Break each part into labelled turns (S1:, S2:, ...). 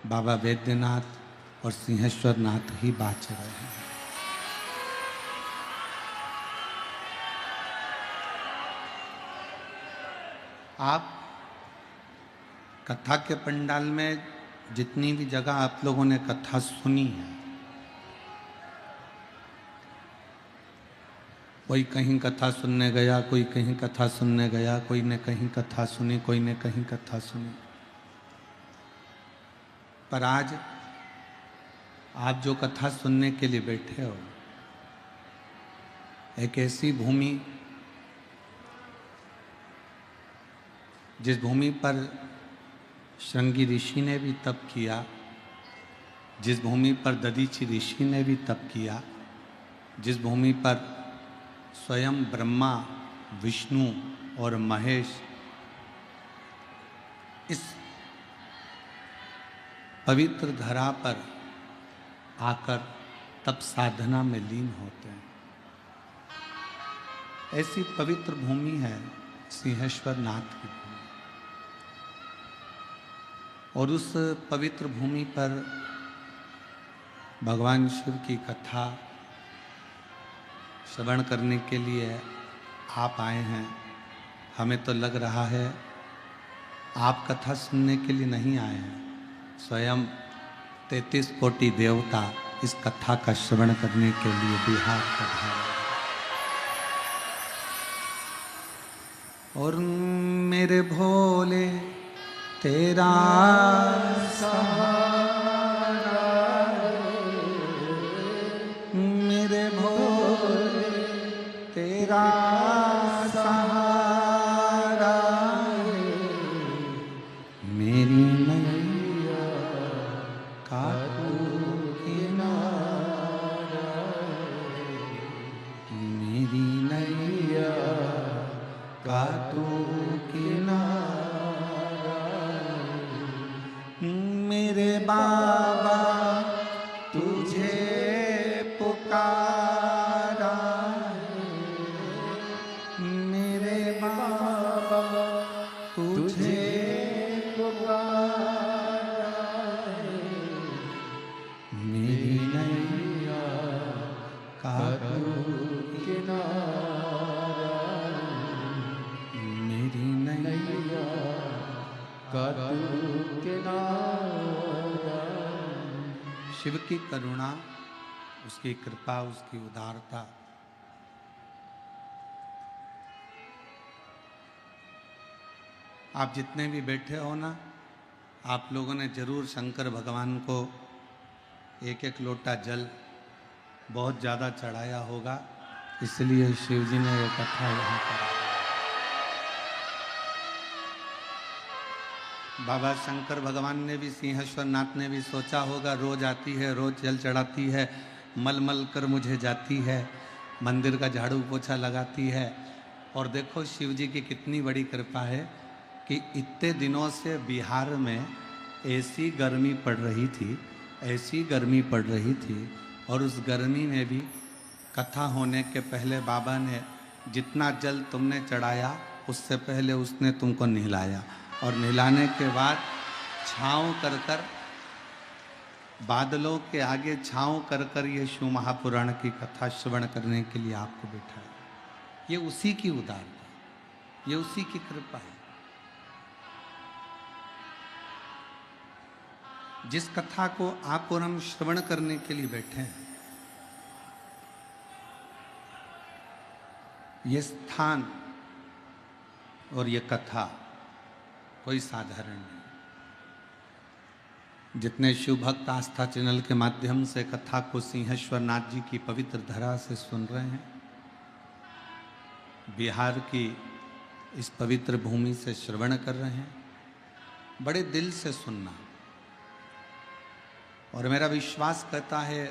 S1: बाबा वैद्यनाथ और सिंहेश्वर नाथ ही बाँच रहे हैं। आप कथा के पंडाल में जितनी भी जगह आप लोगों ने कथा सुनी है, कोई कहीं कथा सुनने गया, कोई कहीं कथा सुनने गया, कोई ने कहीं कथा सुनी, कोई ने कहीं कथा सुनी, पर आज आप जो कथा सुनने के लिए बैठे हो, एक ऐसी भूमि जिस भूमि पर श्रृंगी ऋषि ने भी तप किया, जिस भूमि पर दधीचि ऋषि ने भी तप किया, जिस भूमि पर स्वयं ब्रह्मा, विष्णु और महेश इस पवित्र धरा पर आकर तप साधना में लीन होते हैं, ऐसी पवित्र भूमि है सिंहेश्वर नाथ की भूमि। और उस पवित्र भूमि पर भगवान शिव की कथा श्रवण करने के लिए आप आए हैं। हमें तो लग रहा है आप कथा सुनने के लिए नहीं आए हैं, स्वयं 33 कोटि देवता इस कथा का श्रवण करने के लिए बिहार पधारे। और मेरे भोले तेरा सहारा, मेरे भोले तेरा सहारा, मेरी नैया का तू किनारा, मेरी नैया का तू किनारा, मेरे बाबा तुझे पुकारा, मेरे बाबा तुझे पुकारा, मेरी नैया का तू किनारा, मेरी नैया का तू किनारा। शिव की करुणा, उसकी कृपा, उसकी उदारता आप जितने भी बैठे हो ना, आप लोगों ने जरूर शंकर भगवान को एक एक लोटा जल बहुत ज़्यादा चढ़ाया होगा, इसलिए शिव जी ने ये कथा यहाँ करा। बाबा शंकर भगवान ने भी, सिंहेश्वर नाथ ने भी सोचा होगा, रोज आती है, रोज जल चढ़ाती है, मल मल कर मुझे जाती है, मंदिर का झाड़ू पोछा लगाती है। और देखो शिव जी की कितनी बड़ी कृपा है कि इतने दिनों से बिहार में ऐसी गर्मी पड़ रही थी, ऐसी गर्मी पड़ रही थी, और उस गर्मी में भी कथा होने के पहले बाबा ने जितना जल तुमने चढ़ाया, उससे पहले उसने तुमको नहलाया, और नहलाने के बाद छाँव कर कर, बादलों के आगे छाँव कर कर ये शिव महापुराण की कथा श्रवण करने के लिए आपको बिठाया। ये उसी की उदारता, ये उसी की कृपा है। जिस कथा को आप और हम श्रवण करने के लिए बैठे हैं, ये स्थान और ये कथा कोई साधारण नहीं। जितने शिव भक्त आस्था चैनल के माध्यम से कथा को सिंहेश्वर नाथ जी की पवित्र धरा से सुन रहे हैं, बिहार की इस पवित्र भूमि से श्रवण कर रहे हैं, बड़े दिल से सुनना। और मेरा विश्वास कहता है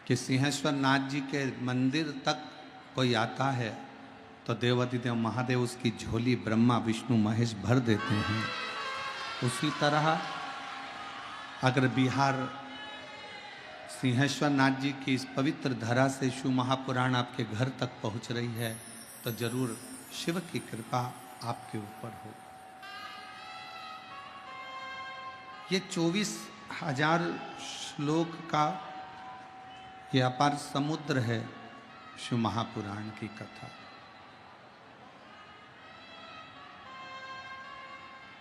S1: कि सिंहेश्वर नाथ जी के मंदिर तक कोई आता है तो देवाधिदेव महादेव उसकी झोली ब्रह्मा विष्णु महेश भर देते हैं। उसी तरह अगर बिहार सिंहेश्वर नाथ जी की इस पवित्र धरा से शिव महापुराण आपके घर तक पहुंच रही है तो जरूर शिव की कृपा आपके ऊपर हो। ये 24,000 श्लोक का ये अपार समुद्र है शिव महापुराण की कथा।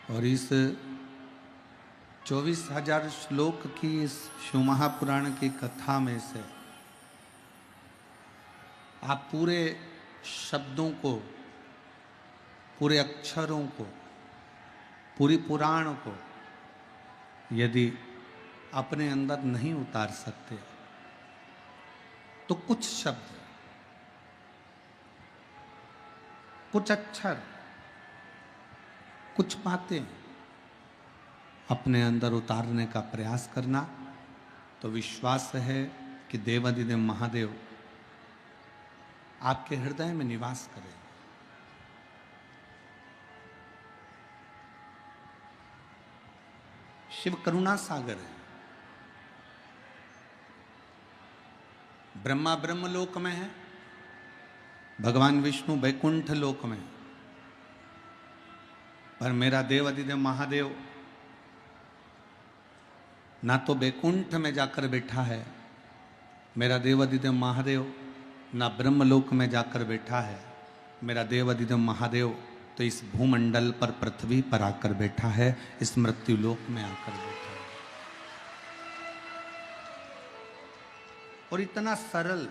S1: और इस 24,000 श्लोक की इस शिव महापुराण की कथा में से आप पूरे शब्दों को, पूरे अक्षरों को, पूरी पुराण को यदि अपने अंदर नहीं उतार सकते तो कुछ शब्द, कुछ अक्षर, कुछ बातें अपने अंदर उतारने का प्रयास करना, तो विश्वास है कि देवाधिदेव महादेव आपके हृदय में निवास करें। शिव करुणा सागर है। ब्रह्मा ब्रह्मलोक में है, भगवान विष्णु वैकुंठ लोक में, पर मेरा देवाधिदेव महादेव ना तो वैकुंठ में जाकर बैठा है, मेरा देवाधिदेव महादेव ना ब्रह्मलोक में जाकर बैठा है, मेरा देवाधिदेव महादेव तो इस भूमंडल पर, पृथ्वी पर आकर बैठा है, इस मृत्यु लोक में आकर बैठा है। और इतना सरल,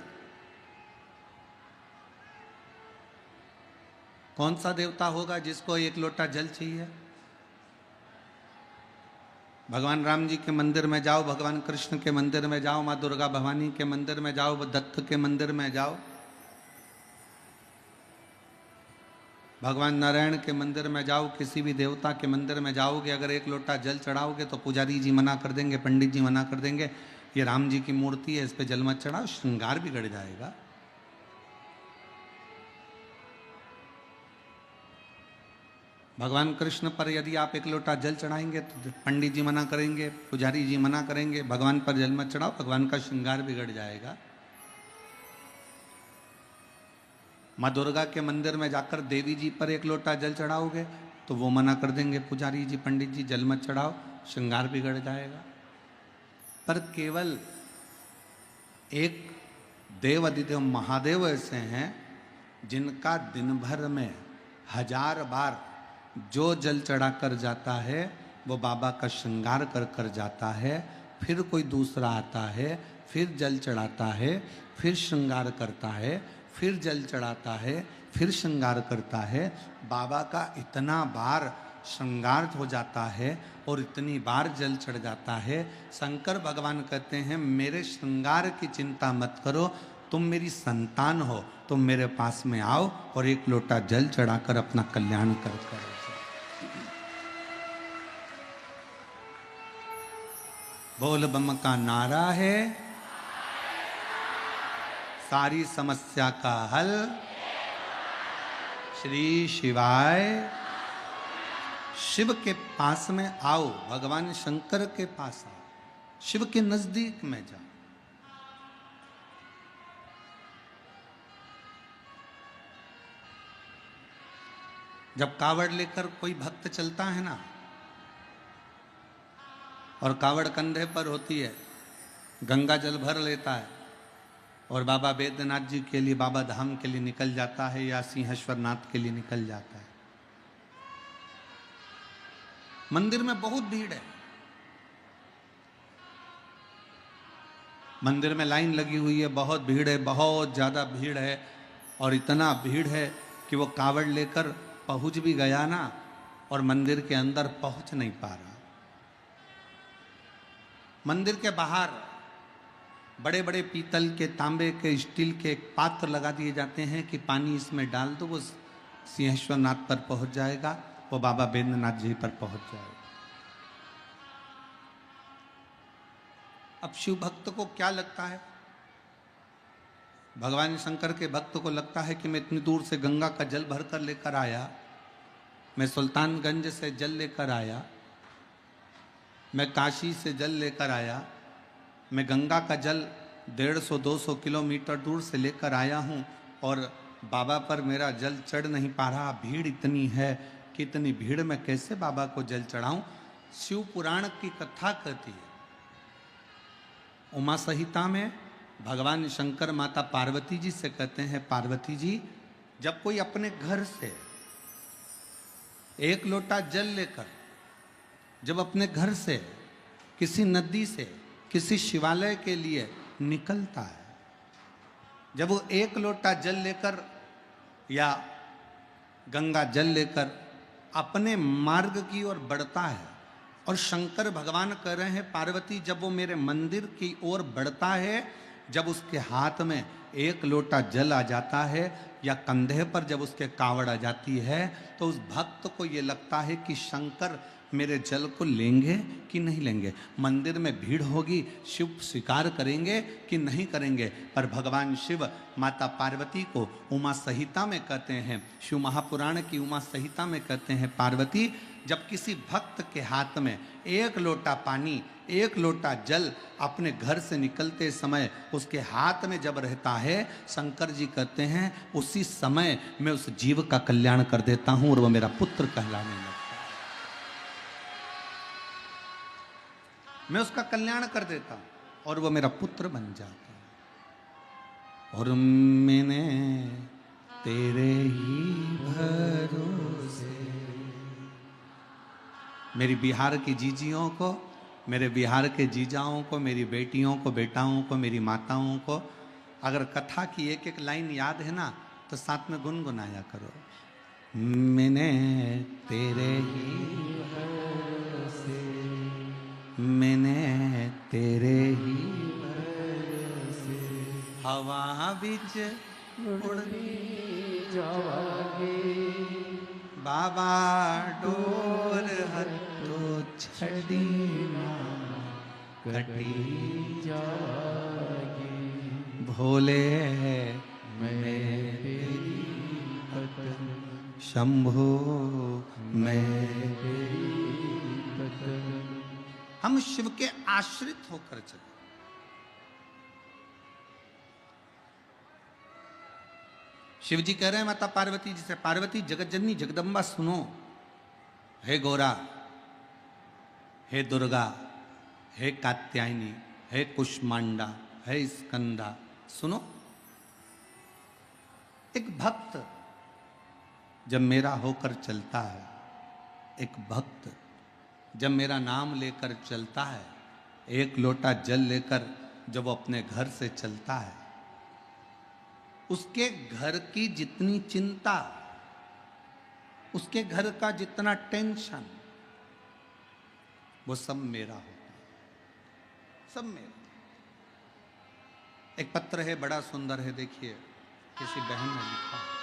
S1: कौन सा देवता होगा जिसको एक लोटा जल चाहिए? भगवान राम जी के मंदिर में जाओ, भगवान कृष्ण के मंदिर में जाओ, माँ दुर्गा भवानी के मंदिर में जाओ, दत्त के मंदिर में जाओ, भगवान नारायण के मंदिर में जाओ, किसी भी देवता के मंदिर में जाओगे, अगर एक लोटा जल चढ़ाओगे तो पुजारी जी मना कर देंगे, पंडित जी मना कर देंगे, ये राम जी की मूर्ति है, इस पे जल मत चढ़ाओ, श्रृंगार बिगड़ जाएगा। भगवान कृष्ण पर यदि आप एक लोटा जल चढ़ाएंगे तो पंडित जी मना करेंगे, पुजारी जी मना करेंगे, भगवान पर जल मत चढ़ाओ, भगवान का श्रृंगार बिगड़ जाएगा। माँ दुर्गा के मंदिर में जाकर देवी जी पर एक लोटा जल चढ़ाओगे तो वो मना कर देंगे, पुजारी जी पंडित जी जल मत चढ़ाओ, श्रृंगार बिगड़ जाएगा। पर केवल एक देवाधिदेव महादेव ऐसे हैं जिनका दिन भर में 1000 बार जो जल चढ़ा कर जाता है वो बाबा का श्रृंगार कर कर जाता है, फिर कोई दूसरा आता है, फिर जल चढ़ाता है, फिर श्रृंगार करता है, फिर जल चढ़ाता है, फिर श्रृंगार करता है। बाबा का इतना बार श्रृंगार हो जाता है और इतनी बार जल चढ़ जाता है। शंकर भगवान कहते हैं मेरे श्रृंगार की चिंता मत करो, तुम मेरी संतान हो, तुम मेरे पास में आओ और एक लोटा जल चढ़ाकर अपना कल्याण कर कर। बोल बम का नारा है, सारी समस्या का हल श्री शिवाय। शिव के पास में आओ, भगवान शंकर के पास आओ, शिव के नजदीक में जाओ। जब कावड़ लेकर कोई भक्त चलता है ना, और कावड़ कंधे पर होती है, गंगा जल भर लेता है और बाबा बैद्यनाथ जी के लिए, बाबा धाम के लिए निकल जाता है या सिंहेश्वर नाथ के लिए निकल जाता है। मंदिर में बहुत भीड़ है, मंदिर में लाइन लगी हुई है, बहुत भीड़ है, बहुत ज्यादा भीड़ है। और इतना भीड़ है कि वो कावड़ लेकर पहुंच भी गया ना, और मंदिर के अंदर पहुंच नहीं पा रहा। मंदिर के बाहर बड़े बड़े पीतल के, तांबे के, स्टील के पात्र लगा दिए जाते हैं कि पानी इसमें डाल दो, वो सिंहेश्वर नाथ पर पहुंच जाएगा, वो बाबा बैद्यनाथ जी पर पहुंच जाएगा। अब शिव भक्त को क्या लगता है, भगवान शंकर के भक्त को लगता है कि मैं इतनी दूर से गंगा का जल भर कर लेकर आया, मैं सुल्तानगंज से जल लेकर आया, मैं काशी से जल लेकर आया, मैं गंगा का जल 150-200 किलोमीटर दूर से लेकर आया हूँ और बाबा पर मेरा जल चढ़ नहीं पा रहा, भीड़ इतनी है कि इतनी भीड़ में कैसे बाबा को जल चढ़ाऊँ। शिव पुराण की कथा कहती है। उमा संहिता में भगवान शंकर माता पार्वती जी से कहते हैं, पार्वती जी, जब कोई अपने घर से एक लोटा जल लेकर जब अपने घर से किसी नदी से किसी शिवालय के लिए निकलता है, जब वो एक लोटा जल लेकर या गंगा जल लेकर अपने मार्ग की ओर बढ़ता है, और शंकर भगवान कह रहे हैं पार्वती जब वो मेरे मंदिर की ओर बढ़ता है, जब उसके हाथ में एक लोटा जल आ जाता है या कंधे पर जब उसके कावड़ आ जाती है, तो उस भक्त को ये लगता है कि शंकर मेरे जल को लेंगे कि नहीं लेंगे, मंदिर में भीड़ होगी, शिव स्वीकार करेंगे कि नहीं करेंगे। पर भगवान शिव माता पार्वती को उमा संहिता में कहते हैं, शिव महापुराण की उमा संहिता में कहते हैं, पार्वती जब किसी भक्त के हाथ में एक लोटा पानी एक लोटा जल अपने घर से निकलते समय उसके हाथ में जब रहता है, शंकर जी कहते हैं उसी समय मैं उस जीव का कल्याण कर देता हूं और वो मेरा पुत्र कहलाने लगता है। मैं उसका कल्याण कर देता हूं और वो मेरा पुत्र बन जाता है। और मैंने तेरे ही भरोसे, मेरी बिहार की जीजियों को, मेरे बिहार के जीजाओं को, मेरी बेटियों को, बेटाओं को, मेरी माताओं को, अगर कथा की एक एक लाइन याद है ना तो साथ में गुनगुनाया करो। मैंने तेरे ही भरोसे, मैंने तेरे ही भरोसे, हवा बिच उड़ती जावागे, बाबा डोर हतो छड़ी कटी जागे, भोले मैं तेरी भक्तन, शंभो मैं तेरी भक्तन। हम शिव के आश्रित होकर चले। शिव जी कह रहे हैं माता पार्वती जी से, पार्वती जगत जननी जगदम्बा सुनो, हे गौरा, हे दुर्गा, हे कात्यायनी, हे कुष्मांडा, हे स्कंदा, सुनो। एक भक्त जब मेरा होकर चलता है, एक भक्त जब मेरा नाम लेकर चलता है, एक लोटा जल लेकर जब वो अपने घर से चलता है, उसके घर की जितनी चिंता, उसके घर का जितना टेंशन, वो सब मेरा होता है, सब मेरा। एक पत्र है, बड़ा सुंदर है, देखिए किसी बहन ने लिखा है।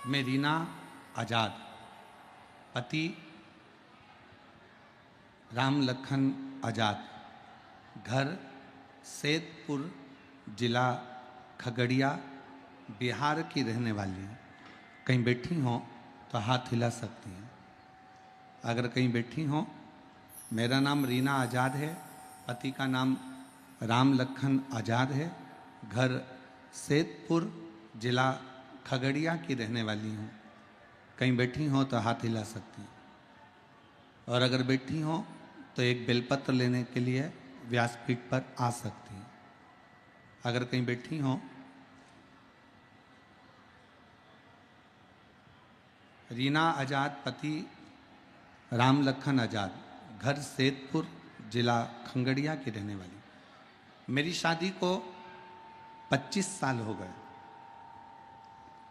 S1: मैं रीना आजाद, पति राम लखन आजाद, घर सैदपुर, जिला खगड़िया, बिहार की रहने वाली हूँ। कहीं बैठी हो तो हाथ हिला सकती हैं। अगर कहीं बैठी हो, मेरा नाम रीना आजाद है, पति का नाम राम लखन आजाद है, घर सैदपुर, जिला खगड़िया की रहने वाली हूँ। कहीं बैठी हो तो हाथ हिला सकती हैं। और अगर बैठी हो तो एक बेलपत्र लेने के लिए व्यासपीठ पर आ सकती हैं। अगर कहीं बैठी हो, रीना आजाद, पति राम लखन आजाद, घर सैदपुर, जिला खगड़िया की रहने वाली। मेरी शादी को 25 साल हो गए।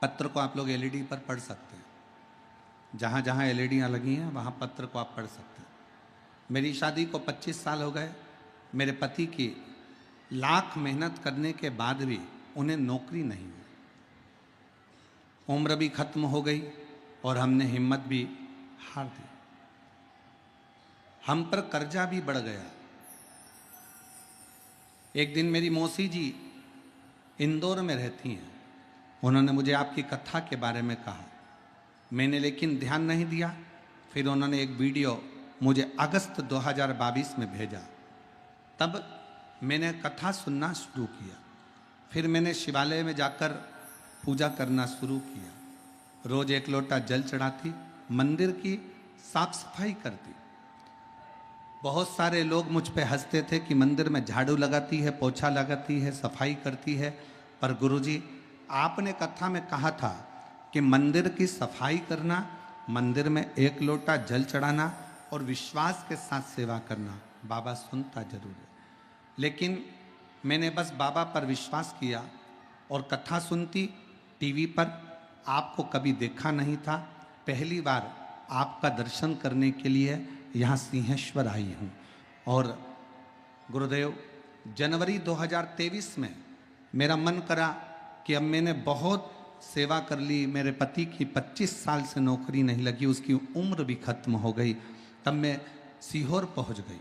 S1: पत्र को आप लोग एलईडी पर पढ़ सकते हैं, जहाँ जहाँ एलईडियाँ लगी हैं वहाँ पत्र को आप पढ़ सकते हैं। मेरी शादी को 25 साल हो गए। मेरे पति की लाख मेहनत करने के बाद भी उन्हें नौकरी नहीं हुई, उम्र भी खत्म हो गई और हमने हिम्मत भी हार दी। हम पर कर्जा भी बढ़ गया। एक दिन मेरी मौसी जी इंदौर में रहती हैं, उन्होंने मुझे आपकी कथा के बारे में कहा। मैंने लेकिन ध्यान नहीं दिया। फिर उन्होंने एक वीडियो मुझे अगस्त 2022 में भेजा। तब मैंने कथा सुनना शुरू किया। फिर मैंने शिवालय में जाकर पूजा करना शुरू किया। रोज एक लोटा जल चढ़ाती, मंदिर की साफ सफाई करती। बहुत सारे लोग मुझ पे हंसते थे कि मंदिर में झाड़ू लगाती है, पोछा लगाती है, सफाई करती है। पर गुरुजी, आपने कथा में कहा था कि मंदिर की सफाई करना, मंदिर में एक लोटा जल चढ़ाना और विश्वास के साथ सेवा करना। बाबा सुनता जरूर है, लेकिन मैंने बस बाबा पर विश्वास किया और कथा सुनती। टीवी पर आपको कभी देखा नहीं था, पहली बार आपका दर्शन करने के लिए यहाँ सिंहेश्वर आई हूँ। और गुरुदेव, जनवरी 2023 में मेरा मन करा कि अब मैंने बहुत सेवा कर ली, मेरे पति की 25 साल से नौकरी नहीं लगी, उसकी उम्र भी खत्म हो गई। तब मैं सीहोर पहुँच गई।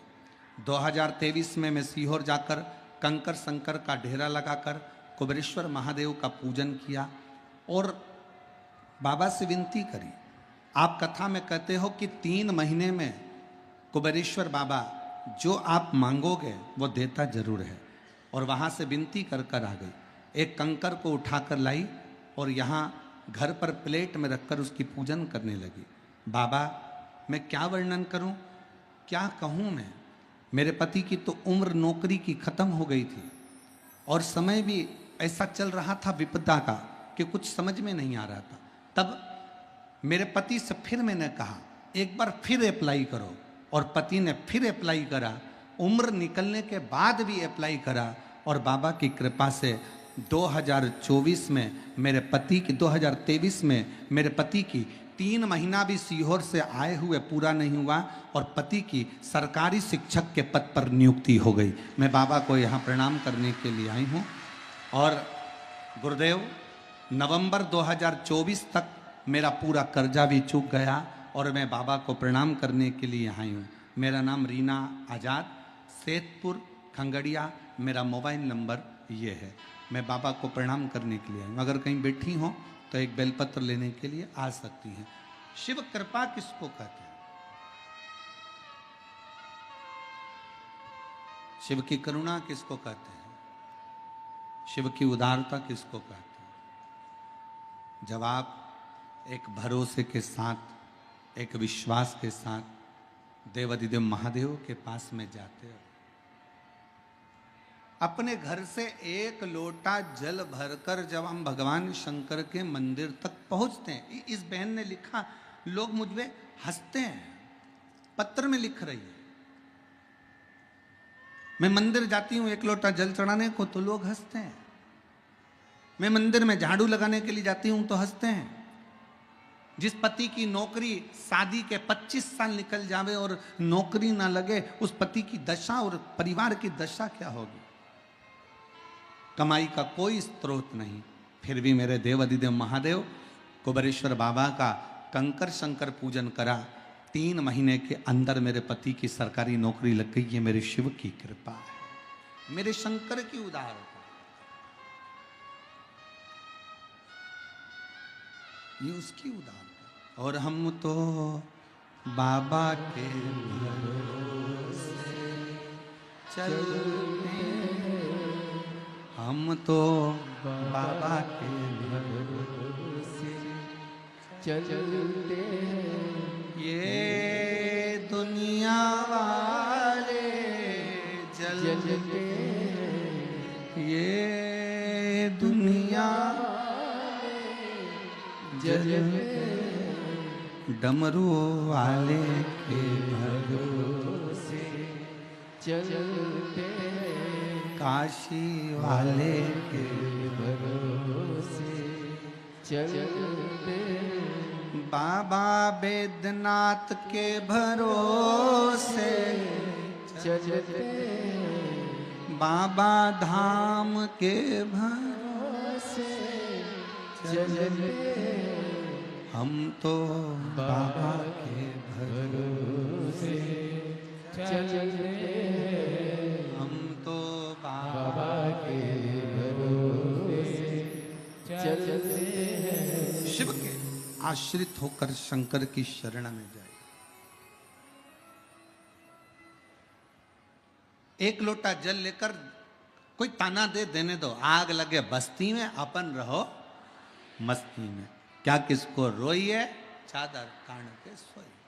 S1: 2023 में मैं सीहोर जाकर कंकर शंकर का डेरा लगाकर कुबेरेश्वर महादेव का पूजन किया और बाबा से विनती करी। आप कथा में कहते हो कि 3 महीने में कुबेरेश्वर बाबा जो आप मांगोगे वो देता जरूर है। और वहाँ से विनती कर कर आ गई। एक कंकर को उठाकर लाई और यहाँ घर पर प्लेट में रखकर उसकी पूजन करने लगी। बाबा, मैं क्या वर्णन करूं, क्या कहूं मैं। मेरे पति की तो उम्र नौकरी की खत्म हो गई थी और समय भी ऐसा चल रहा था विपदा का कि कुछ समझ में नहीं आ रहा था। तब मेरे पति से फिर मैंने कहा एक बार फिर अप्लाई करो, और पति ने फिर अप्लाई करा। उम्र निकलने के बाद भी अप्लाई करा और बाबा की कृपा से 2024 में मेरे पति की 2023 में मेरे पति की 3 महीना भी सीहोर से आए हुए पूरा नहीं हुआ और पति की सरकारी शिक्षक के पद पर नियुक्ति हो गई। मैं बाबा को यहाँ प्रणाम करने के लिए आई हूँ। और गुरुदेव, नवंबर 2024 तक मेरा पूरा कर्जा भी चूक गया और मैं बाबा को प्रणाम करने के लिए आई हूँ। मेरा नाम रीना आज़ाद, सेतपुर खंगड़िया, मेरा मोबाइल नंबर ये है। मैं बाबा को प्रणाम करने के लिए आई हूँ। अगर कहीं बैठी हों तो एक बेलपत्र लेने के लिए आ सकती हैं। शिव कृपा किसको कहते हैं? शिव की करुणा किसको कहते हैं? शिव की उदारता किसको कहते हैं? जब आप एक भरोसे के साथ, एक विश्वास के साथ देवाधिदेव महादेव के पास में जाते हो, अपने घर से एक लोटा जल भरकर जब हम भगवान शंकर के मंदिर तक पहुंचते हैं। इस बहन ने लिखा, लोग मुझ पे हंसते हैं, पत्र में लिख रही है। मैं मंदिर जाती हूं एक लोटा जल चढ़ाने को तो लोग हंसते हैं। मैं मंदिर में झाड़ू लगाने के लिए जाती हूं तो हंसते हैं। जिस पति की नौकरी शादी के 25 साल निकल जावे और नौकरी ना लगे, उस पति की दशा और परिवार की दशा क्या होगी? कमाई का कोई स्रोत नहीं, फिर भी मेरे देवाधिदेव महादेव कुबेरेश्वर बाबा का कंकर शंकर पूजन करा। 3 महीने के अंदर मेरे पति की सरकारी नौकरी लग गई। ये मेरे शिव की कृपा है, मेरे शंकर की उदारता, ये उसकी उदारता। और हम तो बाबा के भरोसे चलते, हम तो बाबा के भरोसे चलते, ये दुनिया वाले जलते, ये दुनिया जलते, डमरू वाले के भरोसे चलते, काशी वाले के भरोसे चलते, बाबा बैद्यनाथ के भरोसे चलते, बाबा धाम के भरोसे चलते, हम तो बाबा के भरोसे चलते, हम तो बाबा के भरोसे चलते हैं। शिव के आश्रित होकर शंकर की शरण में जाए। एक लोटा जल लेकर कोई ताना दे देने दो, आग लगे बस्ती में, अपन रहो मस्ती में। क्या किसको रोइए, चादर तान के सोइए।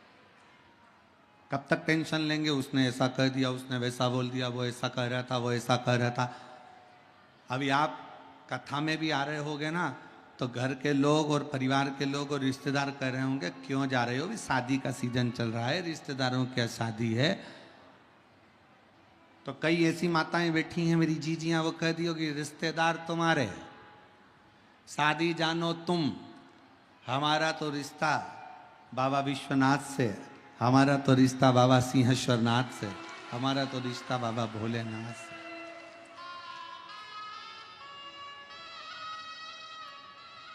S1: कब तक टेंशन लेंगे, उसने ऐसा कह दिया, उसने वैसा बोल दिया, वो ऐसा कह रहा था, वो ऐसा कह रहा था। अभी आप कथा में भी आ रहे होगे ना, तो घर के लोग और परिवार के लोग और रिश्तेदार कह रहे होंगे क्यों जा रहे हो, भी शादी का सीजन चल रहा है, रिश्तेदारों की शादी है। तो कई ऐसी माताएं बैठी हैं मेरी जीजियां, वो कह दी होगी रिश्तेदार तुम्हारे, शादी जानो तुम, हमारा तो रिश्ता बाबा विश्वनाथ से, हमारा तो रिश्ता बाबा सिंहेश्वर नाथ से, हमारा तो रिश्ता बाबा भोलेनाथ से।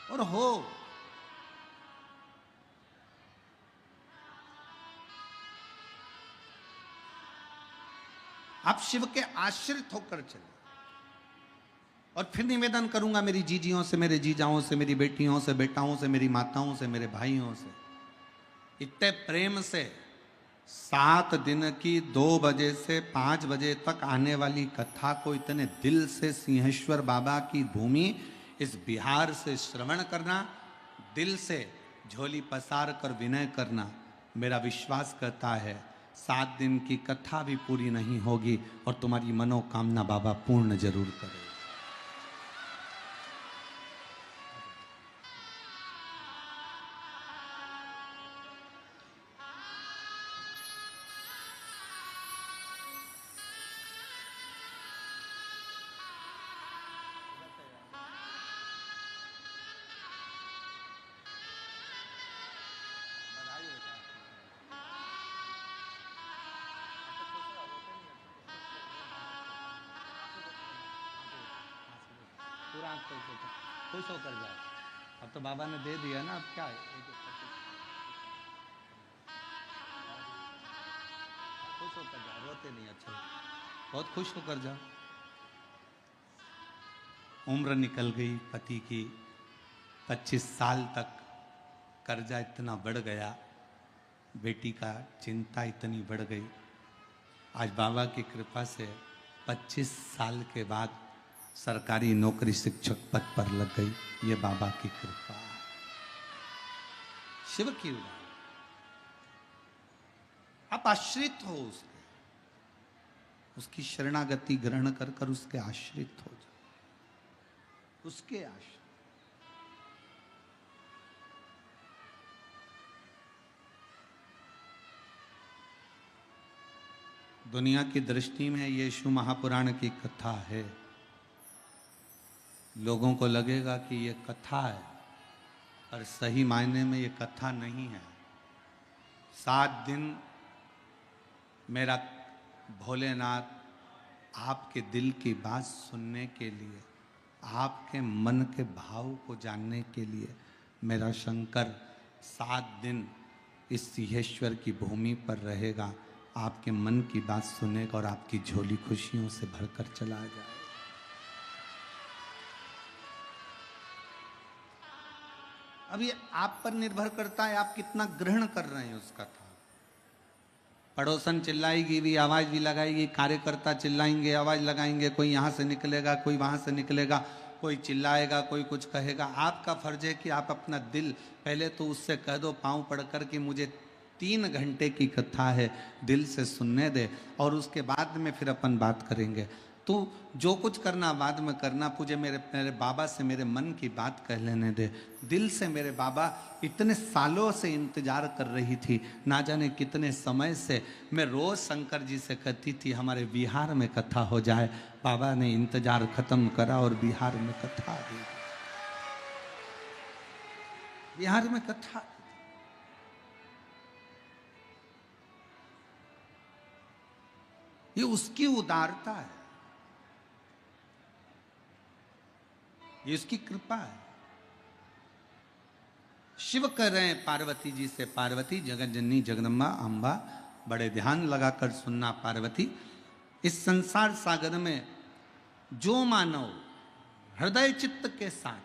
S1: और हो आप शिव के आश्रित होकर चले। और फिर निवेदन करूंगा मेरी जीजियों से, मेरे जीजाओं से, मेरी बेटियों से, बेटाओं से, मेरी माताओं से, मेरे भाइयों से, इतने प्रेम से 7 दिन की 2 बजे से 5 बजे तक आने वाली कथा को इतने दिल से सिंहेश्वर बाबा की भूमि इस बिहार से श्रवण करना, दिल से झोली पसार कर विनय करना, मेरा विश्वास करता है 7 दिन की कथा भी पूरी नहीं होगी और तुम्हारी मनोकामना बाबा पूर्ण जरूर करे। पूरा खुश होकर जाओ, अब तो बाबा ने दे दिया ना, अब क्या है, खुश होकर जाओ, रोते नहीं, अच्छा बहुत खुश होकर जाओ। उम्र निकल गई पति की, 25 साल तक कर्जा इतना बढ़ गया, बेटी का चिंता इतनी बढ़ गई। आज बाबा की कृपा से 25 साल के बाद सरकारी नौकरी शिक्षक पद पर लग गई, ये बाबा की कृपा, शिव की उदाहरण। आप आश्रित हो उसके, उसकी शरणागति ग्रहण कर कर उसके आश्रित हो जाओ, उसके आश्रित। दुनिया की दृष्टि में यीशु महापुराण की कथा है, लोगों को लगेगा कि ये कथा है, पर सही मायने में ये कथा नहीं है। 7 दिन मेरा भोलेनाथ आपके दिल की बात सुनने के लिए, आपके मन के भाव को जानने के लिए मेरा शंकर 7 दिन इस सिंहेश्वर की भूमि पर रहेगा, आपके मन की बात सुनेगा और आपकी झोली खुशियों से भरकर चला जाए। अब ये आप पर निर्भर करता है, आप कितना ग्रहण कर रहे हैं उस कथा। पड़ोसन चिल्लाएगी भी, आवाज भी लगाएगी, कार्यकर्ता चिल्लाएंगे, आवाज लगाएंगे, कोई यहाँ से निकलेगा, कोई वहां से निकलेगा, कोई चिल्लाएगा, कोई कुछ कहेगा। आपका फर्ज है कि आप अपना दिल पहले तो उससे कह दो, पांव पड़कर कि मुझे 3 घंटे की कथा है, दिल से सुनने दे, और उसके बाद में फिर अपन बात करेंगे। तो जो कुछ करना बाद में करना, मुझे मेरे बाबा से मेरे मन की बात कह लेने दे। दिल से मेरे बाबा इतने सालों से इंतजार कर रही थी, ना जाने कितने समय से मैं रोज शंकर जी से कहती थी हमारे बिहार में कथा हो जाए। बाबा ने इंतजार खत्म करा और बिहार में कथा हुई। बिहार में कथा, ये उसकी उदारता है, ये उसकी कृपा है। शिव कह रहे हैं पार्वती जी से, पार्वती जगत जननी जगदम्बा अम्बा, बड़े ध्यान लगाकर सुनना पार्वती, इस संसार सागर में जो मानव हृदय चित्त के साथ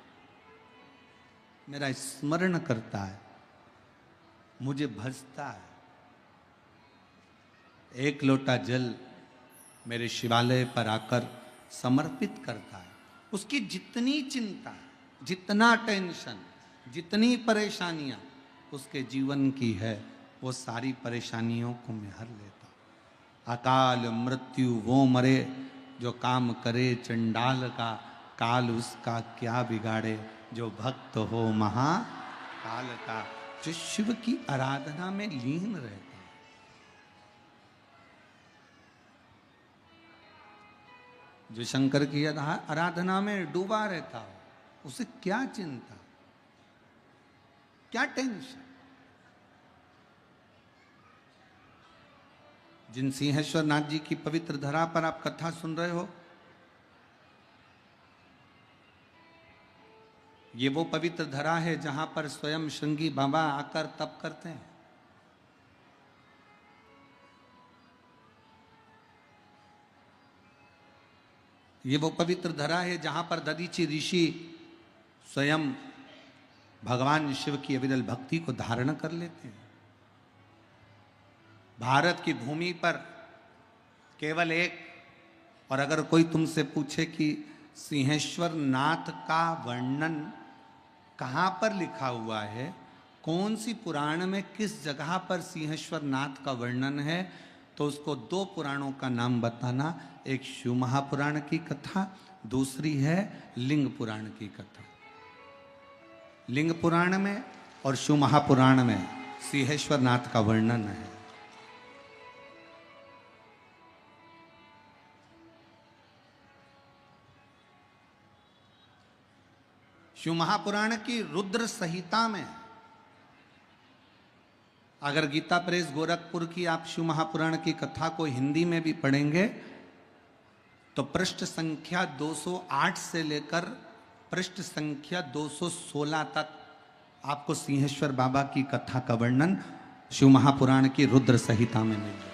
S1: मेरा स्मरण करता है, मुझे भजता है। एक लोटा जल मेरे शिवालय पर आकर समर्पित करता है। उसकी जितनी चिंता, जितना टेंशन, जितनी परेशानियां उसके जीवन की है, वो सारी परेशानियों को मैं हर लेता हूं। अकाल मृत्यु वो मरे जो काम करे चंडाल का, काल उसका क्या बिगाड़े जो भक्त हो महाकाल का। जो शिव की आराधना में लीन रहता है, जो शंकर की आराधना में डूबा रहता हो, उसे क्या चिंता, क्या टेंशन। जिन सिंहेश्वर नाथ जी की पवित्र धरा पर आप कथा सुन रहे हो, ये वो पवित्र धरा है जहां पर स्वयं श्रृंगी बाबा आकर तप करते हैं। ये वो पवित्र धरा है जहां पर दधीचि ऋषि स्वयं भगवान शिव की अविरल भक्ति को धारण कर लेते हैं। भारत की भूमि पर केवल एक, और अगर कोई तुमसे पूछे कि सिंहेश्वर नाथ का वर्णन कहाँ पर लिखा हुआ है, कौन सी पुराण में किस जगह पर सिंहेश्वर नाथ का वर्णन है, तो उसको दो पुराणों का नाम बताना। एक शिव महापुराण की कथा, दूसरी है लिंग पुराण की कथा। लिंग पुराण में और शिव महापुराण में सिंहेश्वर नाथ का वर्णन है। शिव महापुराण की रुद्र संहिता में, अगर गीता प्रेस गोरखपुर की आप शिव महापुराण की कथा को हिंदी में भी पढ़ेंगे तो पृष्ठ संख्या 208 से लेकर पृष्ठ संख्या 216 तक आपको सिंहेश्वर बाबा की कथा का वर्णन शिव महापुराण की रुद्र संहिता में मिल जाएगा।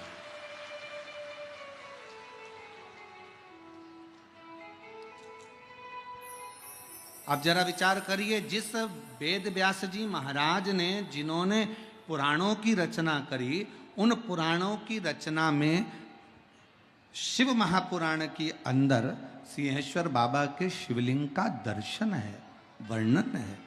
S1: अब जरा विचार करिए, जिस वेद व्यास जी महाराज ने, जिन्होंने पुराणों की रचना करी, उन पुराणों की रचना में शिव महापुराण के अंदर सिंहेश्वर बाबा के शिवलिंग का दर्शन है, वर्णन है।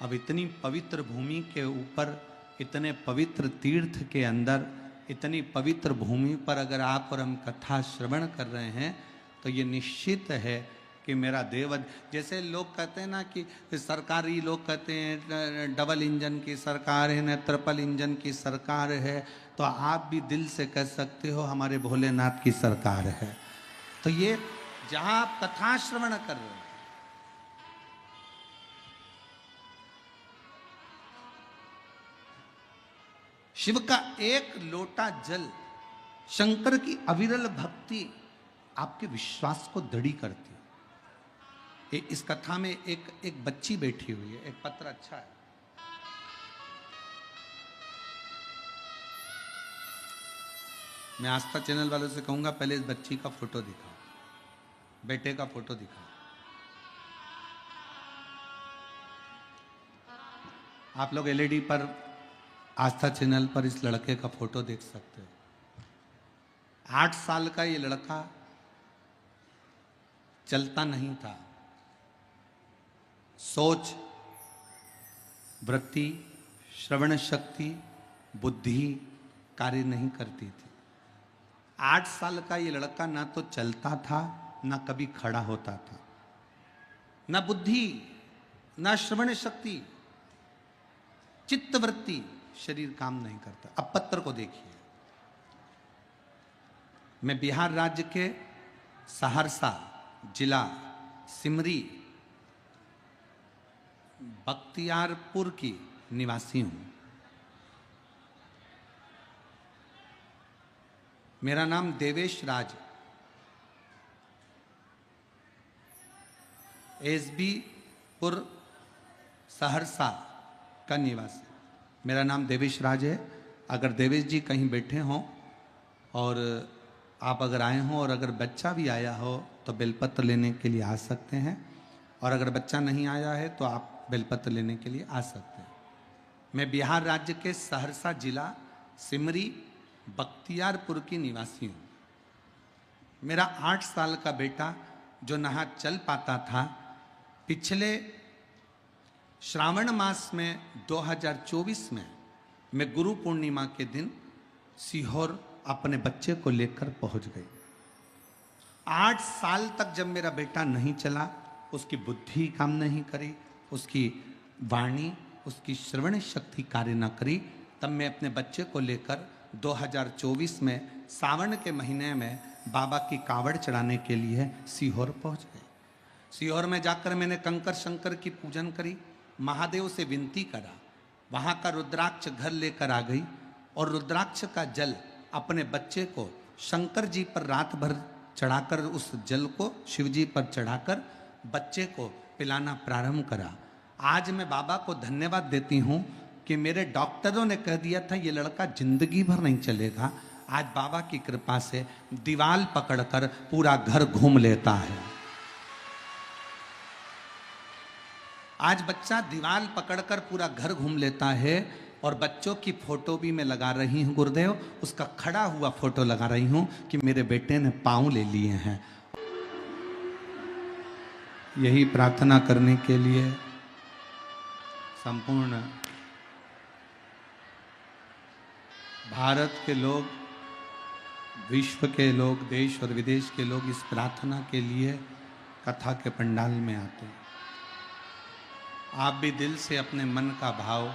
S1: अब इतनी पवित्र भूमि के ऊपर, इतने पवित्र तीर्थ के अंदर, इतनी पवित्र भूमि पर अगर आप और हम कथा श्रवण कर रहे हैं तो ये निश्चित है कि मेरा देव, जैसे लोग कहते हैं ना कि सरकारी लोग कहते हैं डबल इंजन की सरकार है न ट्रिपल इंजन की सरकार है, तो आप भी दिल से कह सकते हो हमारे भोलेनाथ की सरकार है। तो ये जहां आप कथा श्रवण कर रहे हो, शिव का एक लोटा जल, शंकर की अविरल भक्ति आपके विश्वास को दृढ़ करती है। इस कथा में एक बच्ची बैठी हुई है, एक पत्र अच्छा है। मैं आस्था चैनल वालों से कहूंगा पहले इस बच्ची का फोटो दिखाओ, बेटे का फोटो दिखाओ। आप लोग एलईडी पर आस्था चैनल पर इस लड़के का फोटो देख सकते हो। 8 साल का ये लड़का चलता नहीं था, सोच, वृत्ति, श्रवण शक्ति, बुद्धि कार्य नहीं करती थी। 8 साल का ये लड़का ना तो चलता था, ना कभी खड़ा होता था, ना बुद्धि, ना श्रवण शक्ति, चित्तवृत्ति, शरीर काम नहीं करता। अब पत्र को देखिए। मैं बिहार राज्य के सहरसा जिला सिमरी बख्तियारपुर की निवासी हूं। मेरा नाम देवेश राज, एसबी पुर सहरसा का निवासी। मेरा नाम देवेश राज है। अगर देवेश जी कहीं बैठे हों और आप अगर आए हों और अगर बच्चा भी आया हो तो बेलपत्र लेने के लिए आ सकते हैं, और अगर बच्चा नहीं आया है तो आप बेलपत्र लेने के लिए आ सकते हैं। मैं बिहार राज्य के सहरसा जिला सिमरी बख्तियारपुर की निवासी हूँ। मेरा 8 साल का बेटा जो ना चल पाता था, पिछले श्रावण मास में 2024 में मैं गुरु पूर्णिमा के दिन सीहोर अपने बच्चे को लेकर पहुंच गई। 8 साल तक जब मेरा बेटा नहीं चला, उसकी बुद्धि काम नहीं करी, उसकी वाणी, उसकी श्रवण शक्ति कार्य न करी, तब मैं अपने बच्चे को लेकर 2024 में सावन के महीने में बाबा की कावड़ चढ़ाने के लिए सीहोर पहुंच गए। सीहोर में जाकर मैंने कंकर शंकर की पूजन करी, महादेव से विनती करा, वहाँ का रुद्राक्ष घर लेकर आ गई और रुद्राक्ष का जल अपने बच्चे को शंकर जी पर रात भर चढ़ाकर, उस जल को शिव जी पर चढ़ाकर बच्चे को पिलाना प्रारंभ करा। आज मैं बाबा को धन्यवाद देती हूँ कि मेरे डॉक्टरों ने कह दिया था ये लड़का जिंदगी भर नहीं चलेगा, आज बाबा की कृपा से दीवाल पकड़कर पूरा घर घूम लेता है। आज बच्चा दीवाल पकड़कर पूरा घर घूम लेता है और बच्चों की फोटो भी मैं लगा रही हूँ गुरुदेव, उसका खड़ा हुआ फोटो लगा रही हूँ कि मेरे बेटे ने पाँव ले लिए हैं। यही प्रार्थना करने के लिए संपूर्ण भारत के लोग, विश्व के लोग, देश और विदेश के लोग इस प्रार्थना के लिए कथा के पंडाल में आते हैं। आप भी दिल से अपने मन का भाव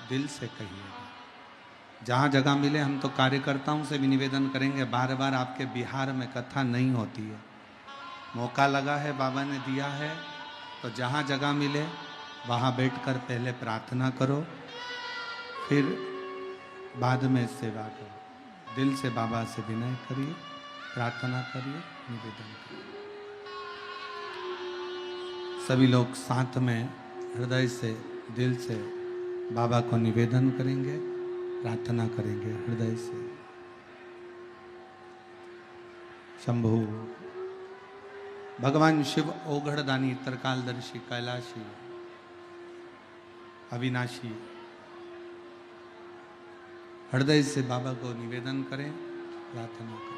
S1: दिल से कहिएगा। जहाँ जगह मिले हम तो कार्यकर्ताओं से भी निवेदन करेंगे, बार बार आपके बिहार में कथा नहीं होती है, मौका लगा है, बाबा ने दिया है, तो जहाँ जगह मिले वहाँ बैठकर पहले प्रार्थना करो, फिर बाद में सेवा करो। दिल से बाबा से विनय करिए, प्रार्थना करिए, निवेदन करिए। सभी लोग साथ में हृदय से, दिल से बाबा को निवेदन करेंगे, प्रार्थना करेंगे हृदय से। शंभु भगवान शिव ओघड़दानी, त्रिकालदर्शी, कैलाशी, अविनाशी, हृदय से बाबा को निवेदन करें, प्रार्थना करें।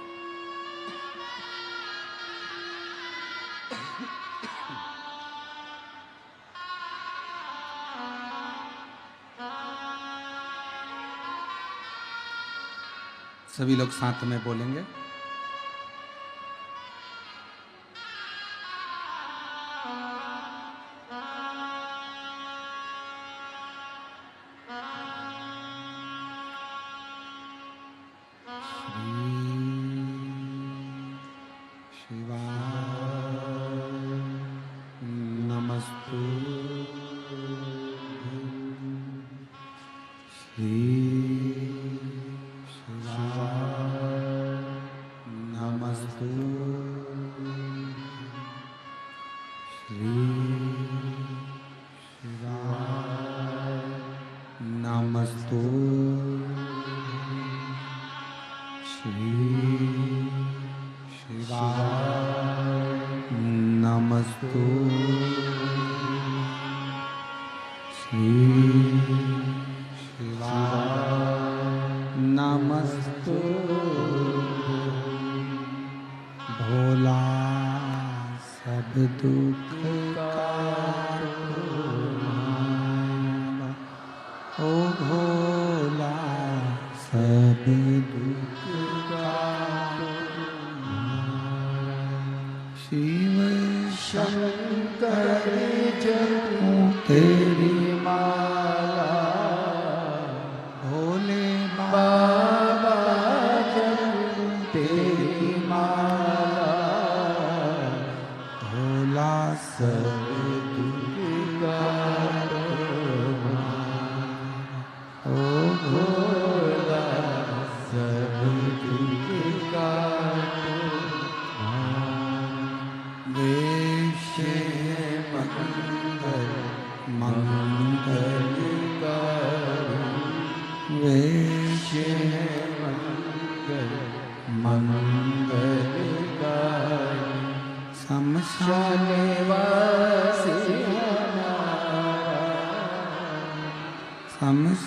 S1: सभी लोग साथ में बोलेंगे।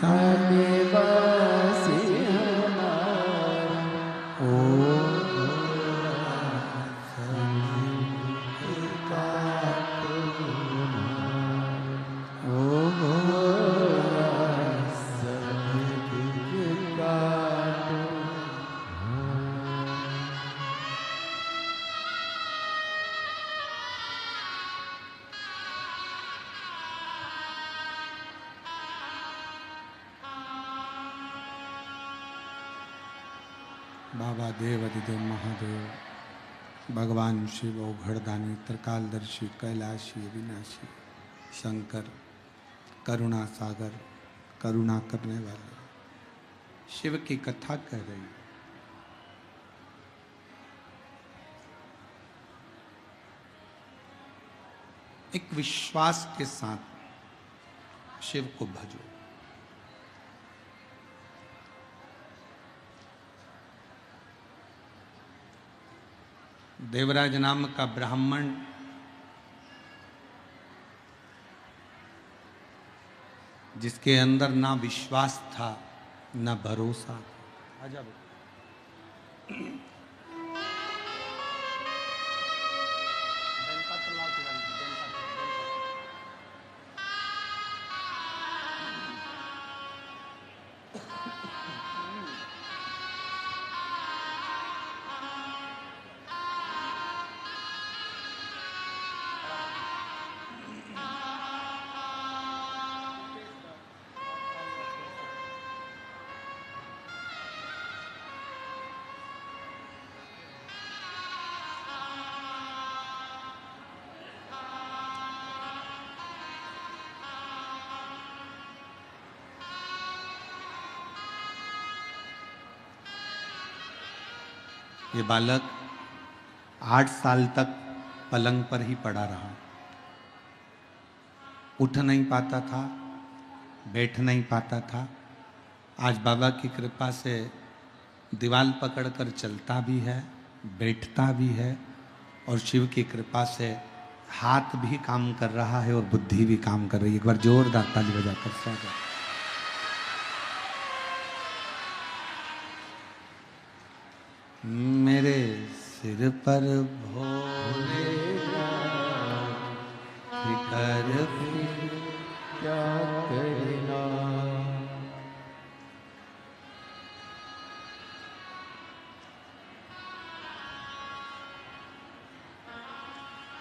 S2: आदिवासी हमारा
S1: ओ बाबा देव अधिदेव महादेव, भगवान शिव औघड़दानी, त्रिकालदर्शी, कैलाशी, विनाशी, शंकर, करुणा सागर, करुणा करने वाले, शिव की कथा कह रही। एक विश्वास के साथ शिव को भजो। देवराज नाम का ब्राह्मण जिसके अंदर ना विश्वास था ना भरोसा था। ये बालक 8 साल तक पलंग पर ही पड़ा रहा, उठ नहीं पाता था, बैठ नहीं पाता था। आज बाबा की कृपा से दीवार पकड़कर चलता भी है, बैठता भी है, और शिव की कृपा से हाथ भी काम कर रहा है और बुद्धि भी काम कर रही है। एक बार जोरदार ताली बजाकर स्वागत। मेरे सिर पर भोले फिकर फिर
S2: क्या करना,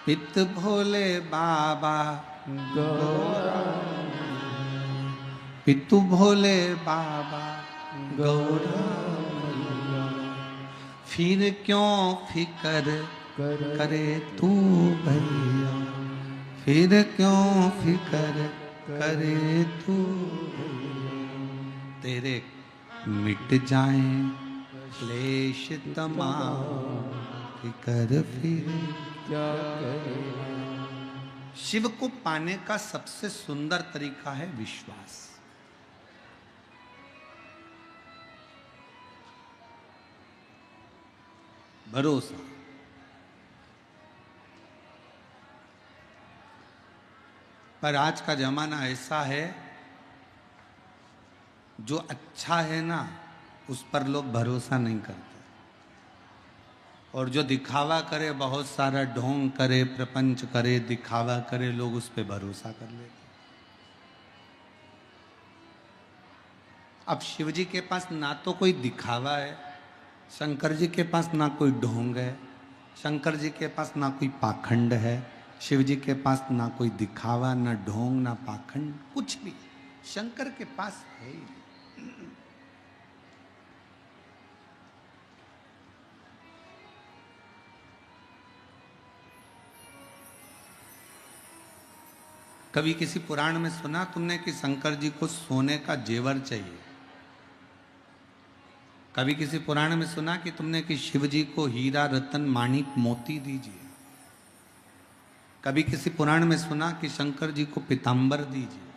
S1: पित भोले बाबा
S2: गौरा
S1: पितु भोले बाबा गौरा, फिर क्यों फिकर करे तू भैया, फिर क्यों फिकर करे तू, तेरे मिट जाए क्लेश तमाम, फिकर फिर
S2: क्या करना।
S1: शिव को पाने का सबसे सुंदर तरीका है विश्वास। भरोसा। पर आज का जमाना ऐसा है, जो अच्छा है ना उस पर लोग भरोसा नहीं करते, और जो दिखावा करे, बहुत सारा ढोंग करे, प्रपंच करे, दिखावा करे, लोग उस पर भरोसा कर लेते। अब शिव जी के पास ना तो कोई दिखावा है, शंकर जी के पास ना कोई ढोंग है, शंकर जी के पास ना कोई पाखंड है, शिव जी के पास ना कोई दिखावा, ना ढोंग, ना पाखंड, कुछ भी शंकर के पास है ही। कभी किसी पुराण में सुना तुमने कि शंकर जी को सोने का जेवर चाहिए? कभी किसी पुराण में सुना कि तुमने कि शिव जी को हीरा रतन माणिक मोती दीजिए? कभी किसी पुराण में सुना कि शंकर जी को पीतांबर दीजिए?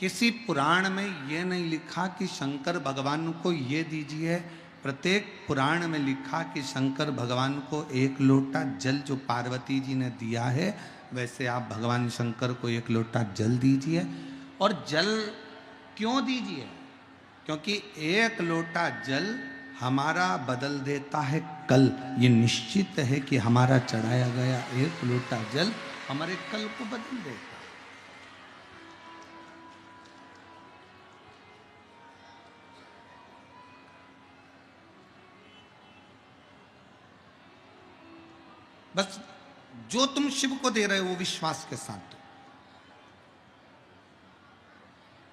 S1: किसी पुराण में यह नहीं लिखा कि शंकर भगवान को ये दीजिए। प्रत्येक पुराण में लिखा कि शंकर भगवान को 1 लोटा जल जो पार्वती जी ने दिया है, वैसे आप भगवान शंकर को 1 लोटा जल दीजिए और जल क्यों दीजिए? क्योंकि एक लोटा जल हमारा बदल देता है कल। ये निश्चित है कि हमारा चढ़ाया गया एक लोटा जल हमारे कल को बदल देगा। बस जो तुम शिव को दे रहे हो वो विश्वास के साथ दो।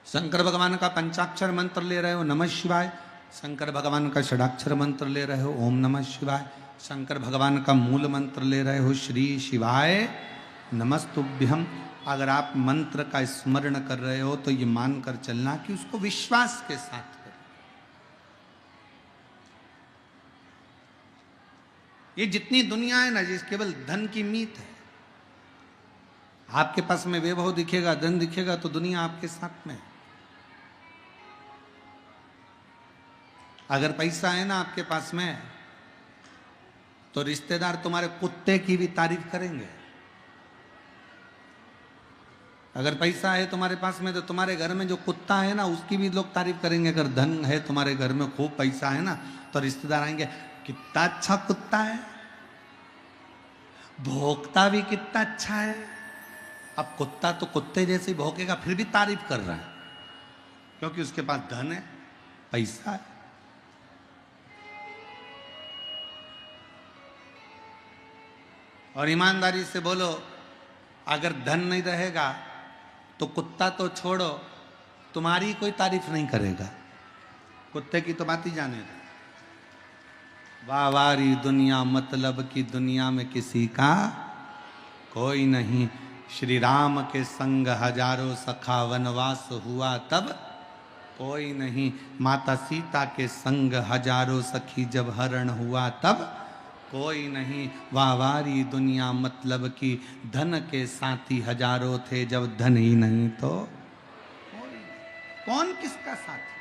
S1: शंकर भगवान का पंचाक्षर मंत्र ले रहे हो नमः शिवाय, शंकर भगवान का षडाक्षर मंत्र ले रहे हो ओम नमः शिवाय, शंकर भगवान का मूल मंत्र ले रहे हो श्री शिवाय नमस्तुभ्यम। अगर आप मंत्र का स्मरण कर रहे हो तो ये मानकर चलना कि उसको विश्वास के साथ करो। ये जितनी दुनिया है ना, जिस केवल धन की मीत है। आपके पास में वैभव दिखेगा, धन दिखेगा तो दुनिया आपके साथ में है। अगर पैसा है ना आपके पास में तो रिश्तेदार तुम्हारे कुत्ते की भी तारीफ करेंगे। अगर पैसा है तुम्हारे पास में तो तुम्हारे घर में जो कुत्ता है ना उसकी भी लोग तारीफ करेंगे। अगर धन है तुम्हारे घर में, खूब पैसा है ना, तो रिश्तेदार आएंगे, कितना अच्छा कुत्ता है, भौंकता भी कितना अच्छा है। अब कुत्ता तो कुत्ते जैसे ही भौंकेगा फिर भी तारीफ कर रहा है, क्योंकि उसके पास धन है, पैसा है। और ईमानदारी से बोलो, अगर धन नहीं रहेगा तो कुत्ता तो छोड़ो, तुम्हारी कोई तारीफ नहीं करेगा। कुत्ते की तो बात ही जाने दो। वावारी दुनिया मतलब की दुनिया में किसी का कोई नहीं। श्री राम के संग हजारों सखा वनवास हुआ तब कोई नहीं। माता सीता के संग हजारों सखी जब हरण हुआ तब कोई नहीं। वावारी दुनिया मतलब की धन के साथी हजारों थे, जब धन ही नहीं तो कोई। कौन किसका साथी?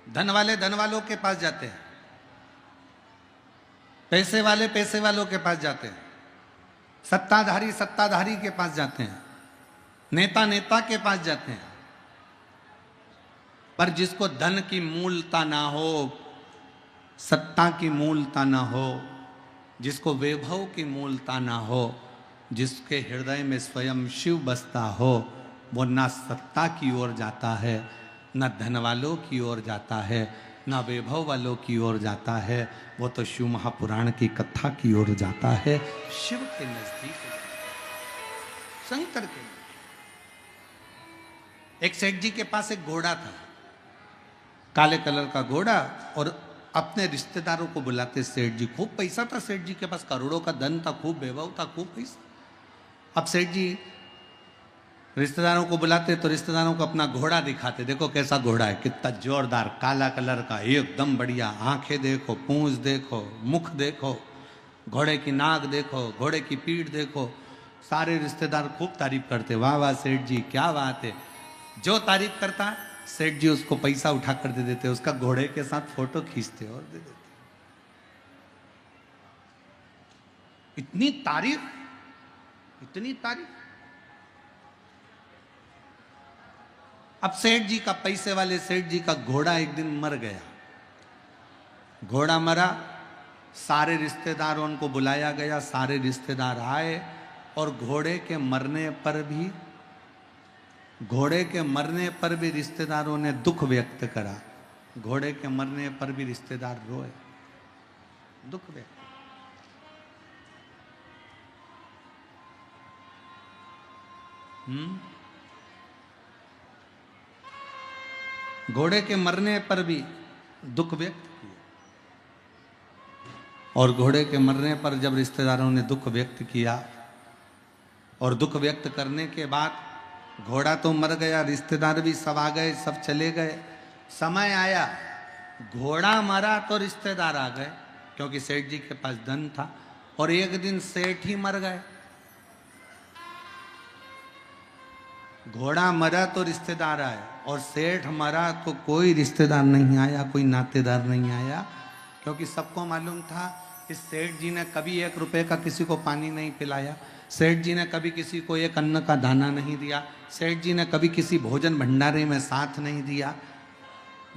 S1: धन वाले धन वालों के पास जाते हैं, पैसे वाले पैसे वालों के पास जाते हैं, सत्ताधारी सत्ताधारी के पास जाते हैं, नेता नेता के पास जाते हैं। पर जिसको धन की मूलता ना हो, सत्ता की मूलता ना हो, जिसको वैभव की मूलता ना हो, जिसके हृदय में स्वयं शिव बसता हो, वो ना सत्ता की ओर जाता है, न धन वालों की ओर जाता है, न वैभव वालों की ओर जाता है। वो तो शिव महापुराण की कथा की ओर जाता है, शिव के नजदीक, शंकर के। एक सेठ जी के पास एक घोड़ा था, काले कलर का घोड़ा, और अपने रिश्तेदारों को बुलाते सेठ जी। खूब पैसा था सेठ जी के पास, करोड़ों का धन था, खूब वैभव था, खूब पैसा। अब सेठ जी रिश्तेदारों को बुलाते तो रिश्तेदारों को अपना घोड़ा दिखाते, देखो कैसा घोड़ा है, कितना जोरदार, काला कलर का, एकदम बढ़िया, आंखें देखो, पूंछ देखो, मुख देखो, घोड़े की नाक देखो, घोड़े की पीठ देखो। सारे रिश्तेदार खूब तारीफ करते, वाह वाह सेठ जी क्या बात है। जो तारीफ करता सेठ जी उसको पैसा उठा कर दे देते, उसका घोड़े के साथ फोटो खींचते और दे देते। इतनी तारीफ, इतनी तारीफ। अब सेठ जी का, पैसे वाले सेठ जी का घोड़ा एक दिन मर गया। घोड़ा मरा, सारे रिश्तेदारों को बुलाया गया, सारे रिश्तेदार आए, और घोड़े के मरने पर भी रिश्तेदारों ने दुख व्यक्त करा। घोड़े के मरने पर भी रिश्तेदार रोए, दुख व्यक्त। घोड़े के मरने पर भी दुख व्यक्त किया, और घोड़े के मरने पर जब रिश्तेदारों ने दुख व्यक्त किया, और दुख व्यक्त करने के बाद घोड़ा तो मर गया, रिश्तेदार भी सब आ गए, सब चले गए। समय आया, घोड़ा मरा तो रिश्तेदार आ गए, क्योंकि सेठ जी के पास धन था। और एक दिन सेठ ही मर गए। घोड़ा मरा तो रिश्तेदार आए, और सेठ मरा तो कोई रिश्तेदार नहीं आया, कोई नातेदार नहीं आया। क्योंकि सबको मालूम था इस सेठ जी ने कभी 1 रुपए का किसी को पानी नहीं पिलाया, सेठ जी ने कभी किसी को एक अन्न का दाना नहीं दिया, सेठ जी ने कभी किसी भोजन भंडारे में साथ नहीं दिया।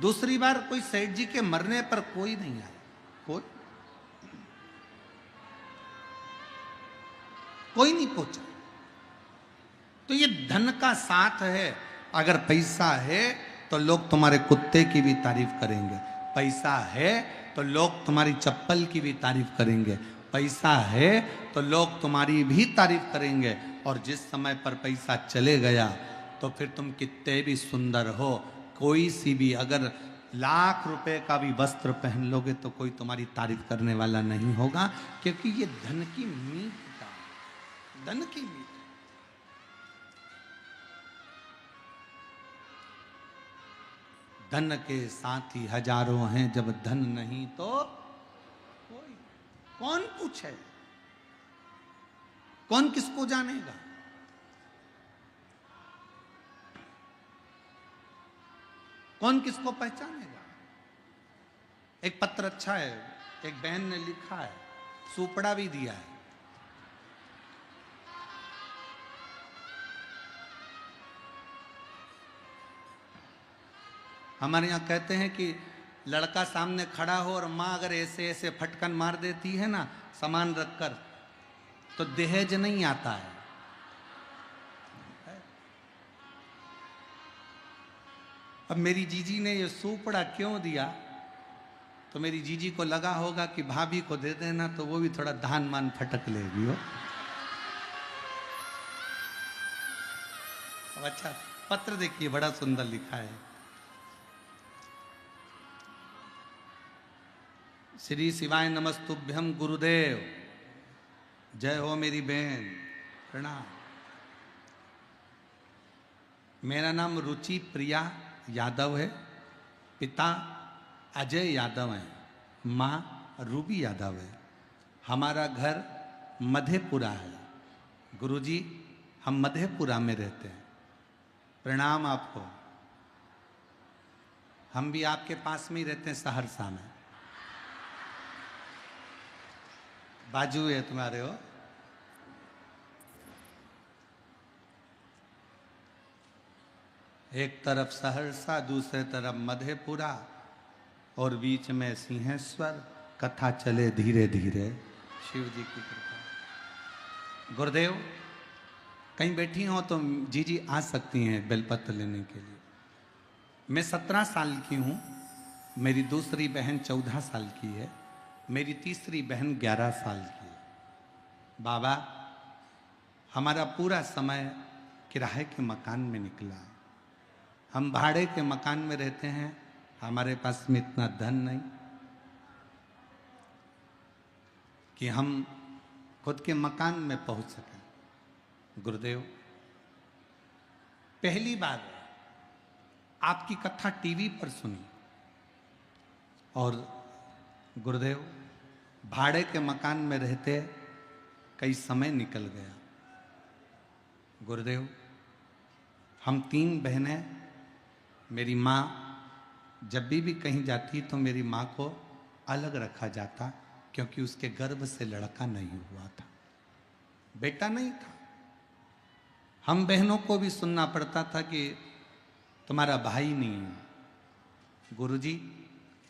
S1: दूसरी बार कोई सेठ जी के मरने पर कोई नहीं आया, कोई नहीं पहुंचा। तो ये धन का साथ है। अगर पैसा है तो लोग तुम्हारे कुत्ते की भी तारीफ करेंगे, पैसा है तो लोग तुम्हारी चप्पल की भी तारीफ करेंगे, पैसा है तो लोग तुम्हारी भी तारीफ करेंगे। और जिस समय पर पैसा चले गया तो फिर तुम कितने भी सुंदर हो, कोई सी भी अगर लाख रुपए का भी वस्त्र पहन लोगे तो कोई तुम्हारी तारीफ करने वाला नहीं होगा, क्योंकि ये धन की मीत का, धन की मीत। धन के साथी हजारों हैं, जब धन नहीं तो कोई। कौन पूछे, कौन किसको जानेगा? कौन किसको पहचानेगा? एक पत्र अच्छा है, एक बहन ने लिखा है, सुपड़ा भी दिया है। हमारे यहां कहते हैं कि लड़का सामने खड़ा हो और मां अगर ऐसे ऐसे फटकन मार देती है ना सामान रखकर, तो दहेज नहीं आता है। अब मेरी जीजी ने ये सुपड़ा क्यों दिया, तो मेरी जीजी को लगा होगा कि भाभी को दे देना तो वो भी थोड़ा धान मान फटक लेगी हो। अब अच्छा पत्र देखिए, बड़ा सुंदर लिखा है। श्री शिवाय नमस्तुभ्यम गुरुदेव, जय हो मेरी बहन, प्रणाम। मेरा नाम रुचि प्रिया यादव है, पिता अजय यादव है, माँ रूबी यादव है। हमारा घर मधेपुरा है। गुरुजी हम मधेपुरा में रहते हैं। प्रणाम आपको। हम भी आपके पास में ही रहते हैं, सहरसा में, बाजू है तुम्हारे हो। एक तरफ सहरसा, दूसरे तरफ मधेपुरा और बीच में सिंहेश्वर। कथा चले धीरे धीरे, शिव जी की कृपा। गुरुदेव कहीं बैठी हो तो जीजी आ सकती हैं बेलपत्र लेने के लिए। मैं 17 साल की हूँ, मेरी दूसरी बहन 14 साल की है, मेरी तीसरी बहन 11 साल की है। बाबा हमारा पूरा समय किराए के मकान में निकला है। हम भाड़े के मकान में रहते हैं, हमारे पास में इतना धन नहीं कि हम खुद के मकान में पहुंच सकें। गुरुदेव पहली बार आपकी कथा टीवी पर सुनी, और गुरुदेव भाड़े के मकान में रहते कई समय निकल गया। गुरुदेव हम 3 बहनें, मेरी माँ जब भी कहीं जाती तो मेरी माँ को अलग रखा जाता, क्योंकि उसके गर्भ से लड़का नहीं हुआ था, बेटा नहीं था। हम बहनों को भी सुनना पड़ता था कि तुम्हारा भाई नहीं है। गुरुजी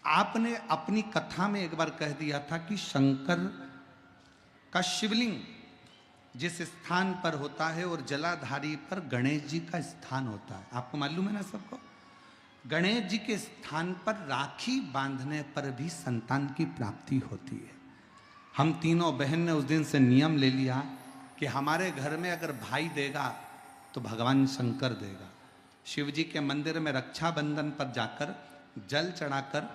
S1: आपने अपनी कथा में एक बार कह दिया था कि शंकर का शिवलिंग जिस स्थान पर होता है और जलाधारी पर गणेश जी का स्थान होता है, आपको मालूम है ना सबको। गणेश जी के स्थान पर राखी बांधने पर भी संतान की प्राप्ति होती है। हम तीनों बहन ने उस दिन से नियम ले लिया कि हमारे घर में अगर भाई देगा तो भगवान शंकर देगा। शिव जी के मंदिर में रक्षाबंधन पर जाकर जल चढ़ाकर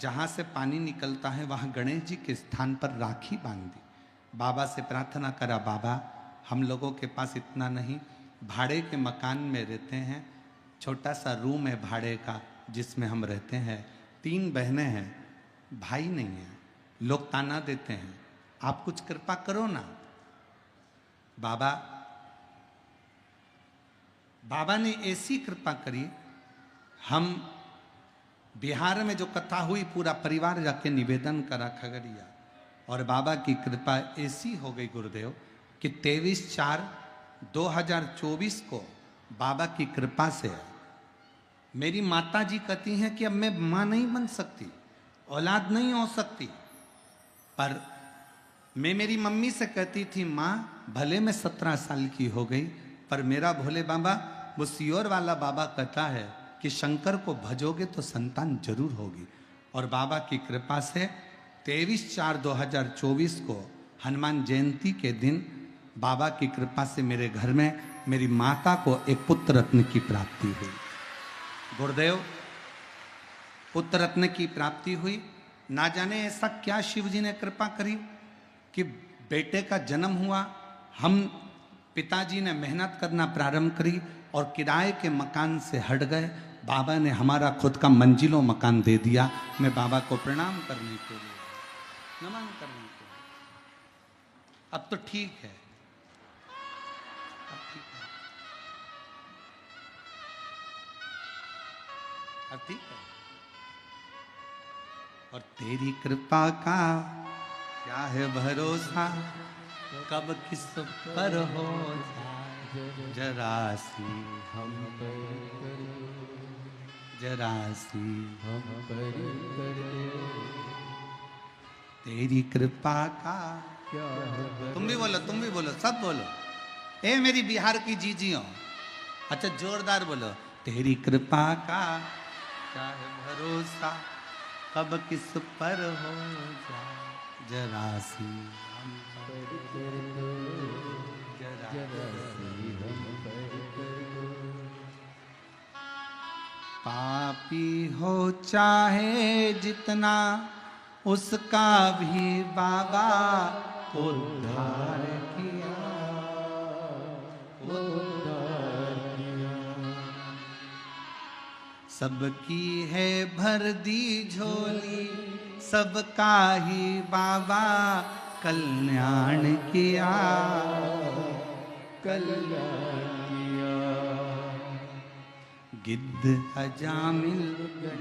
S1: जहाँ से पानी निकलता है वहाँ गणेश जी के स्थान पर राखी बांध दी। बाबा से प्रार्थना करा, बाबा हम लोगों के पास इतना नहीं, भाड़े के मकान में रहते हैं, छोटा सा रूम है भाड़े का जिसमें हम रहते हैं, 3 बहनें हैं, भाई नहीं है, लोग ताना देते हैं, आप कुछ कृपा करो ना। बाबा ने ऐसी कृपा करी, हम बिहार में जो कथा हुई पूरा परिवार जाके निवेदन करा खगड़िया, और बाबा की कृपा ऐसी हो गई गुरुदेव कि 23/4/2024 को बाबा की कृपा से मेरी माता जी कहती हैं कि अब मैं माँ नहीं बन सकती, औलाद नहीं हो सकती, पर मैं मेरी मम्मी से कहती थी माँ भले मैं 17 साल की हो गई, पर मेरा भोले बाबा वो सियोर वाला बाबा कहता है कि शंकर को भजोगे तो संतान जरूर होगी। और बाबा की कृपा से 23/4/2024 को हनुमान जयंती के दिन बाबा की कृपा से मेरे घर में मेरी माता को एक पुत्र रत्न की प्राप्ति हुई। गुरुदेव, पुत्र रत्न की प्राप्ति हुई। ना जाने ऐसा क्या शिव जी ने कृपा करी कि बेटे का जन्म हुआ। हम पिताजी ने मेहनत करना प्रारंभ करी और किराए के मकान से हट गए। बाबा ने हमारा खुद का मंजिलों मकान दे दिया। मैं बाबा को प्रणाम करने के लिए, नमन करने के लिए। अब तो ठीक है, अब ठीक है, अब ठीक है। और तेरी कृपा का क्या है भरोसा, कब किस पर हो जरा सी
S2: हम पर कर दो,
S1: जरा सी
S2: हम पर कर दो,
S1: तेरी कृपा का
S2: क्या है
S1: तुम भी बोलो, तुम भी बोलो, सब बोलो। ए मेरी बिहार की जीजियों, अच्छा जोरदार बोलो। तेरी कृपा का क्या है भरोसा, कब किस पर हो जरा सी हम
S2: पर कर दो,
S1: जरा
S2: जरा सी हम पर कर दो।
S1: पापी हो चाहे जितना, उसका भी बाबा उद्धार किया,
S2: उद्धार किया,
S1: सबकी है भर दी झोली, सबका ही बाबा कल्याण किया,
S2: कल्याण किया।
S1: गिद्ध अजामिल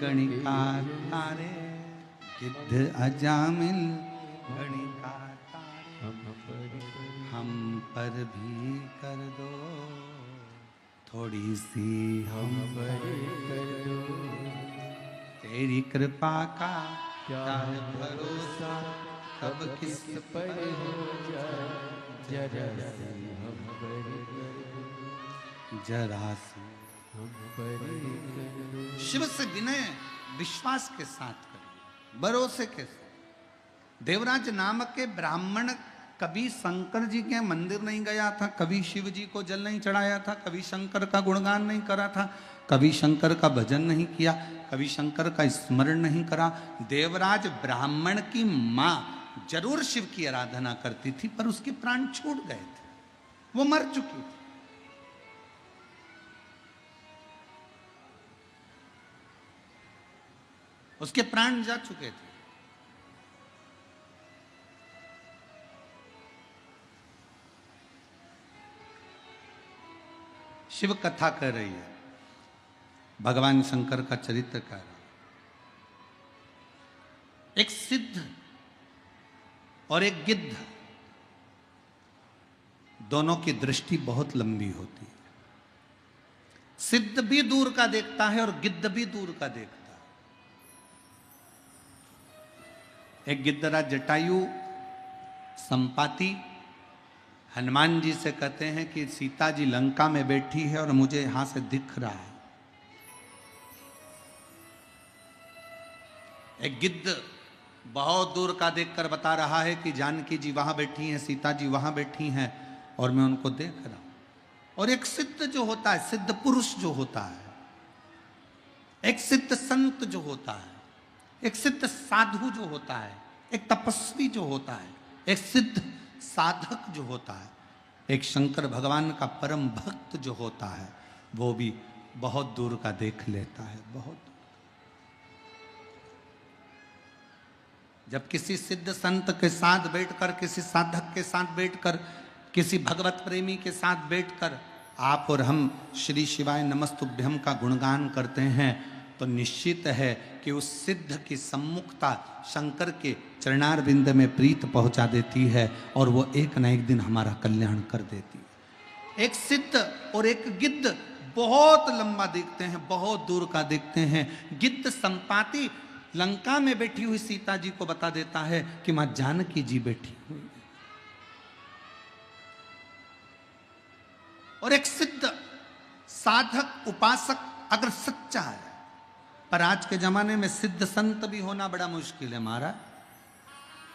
S1: गणिका तारे, गिद्ध अजामिल गणिका तारे, हम पर भी कर दो थोड़ी सी हम
S2: पर कर दो,
S1: तेरी कृपा का
S2: क्या
S1: है भरोसा, कब किस
S2: पर हो जाए जरा सी हम पर कर दो,
S1: जरा सी।
S2: हम पर कर दो।
S1: शिव से विनय विश्वास के साथ करिए, भरोसे के साथ। देवराज नामक के ब्राह्मण कभी शंकर जी के मंदिर नहीं गया था, कभी शिव जी को जल नहीं चढ़ाया था, कभी शंकर का गुणगान नहीं करा था, कभी शंकर का भजन नहीं किया, कभी शंकर का स्मरण नहीं करा। देवराज ब्राह्मण की माँ जरूर शिव की आराधना करती थी, पर उसके प्राण छूट गए थे, वो मर चुकी थी। उसके प्राण जा चुके थे। शिव कथा कर रही है, भगवान शंकर का चरित्र कह रहा। एक सिद्ध और एक गिद्ध, दोनों की दृष्टि बहुत लंबी होती है। सिद्ध भी दूर का देखता है और गिद्ध भी दूर का देखता है। एक गिद्धराज जटायु संपाति हनुमान जी से कहते हैं कि सीता जी लंका में बैठी है और मुझे यहां से दिख रहा है। एक गिद्ध बहुत दूर का देखकर बता रहा है कि जानकी जी वहां बैठी हैं, सीता जी वहां बैठी हैं और मैं उनको देख रहा हूं। और एक सिद्ध जो होता है, सिद्ध पुरुष जो होता है, एक सिद्ध संत जो होता है, एक सिद्ध साधु जो होता है, एक तपस्वी जो होता है, एक सिद्ध साधक जो होता है, एक शंकर भगवान का परम भक्त जो होता है, वो भी बहुत दूर का देख लेता है, बहुत दूर। जब किसी सिद्ध संत के साथ बैठकर, किसी साधक के साथ बैठकर, किसी भगवत प्रेमी के साथ बैठकर आप और हम श्री शिवाय नमस्तुभ्यम का गुणगान करते हैं, तो निश्चित है कि उस सिद्ध की सम्मुखता शंकर के चरणार बिंद में प्रीत पहुंचा देती है और वो एक न एक दिन हमारा कल्याण कर देती है। एक सिद्ध और एक गिद्ध बहुत लंबा दिखते हैं, बहुत दूर का दिखते हैं। गिद्ध संपाति लंका में बैठी हुई सीता जी को बता देता है कि मां जानकी जी बैठी हुई, और एक सिद्ध साधक उपासक अगर सच्चा है, पर आज के जमाने में सिद्ध संत भी होना बड़ा मुश्किल है महाराज।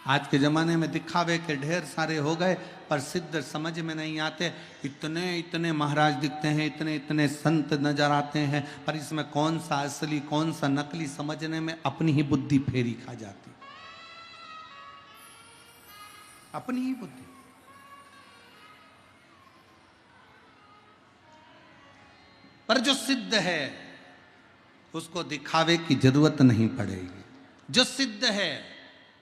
S1: आज के जमाने में दिखावे के ढेर सारे हो गए, पर सिद्ध समझ में नहीं आते। इतने इतने महाराज दिखते हैं, इतने इतने संत नजर आते हैं, पर इसमें कौन सा असली कौन सा नकली समझने में अपनी ही बुद्धि फेरी खा जाती, अपनी ही बुद्धि। पर जो सिद्ध है उसको दिखावे की जरूरत नहीं पड़ेगी। जो सिद्ध है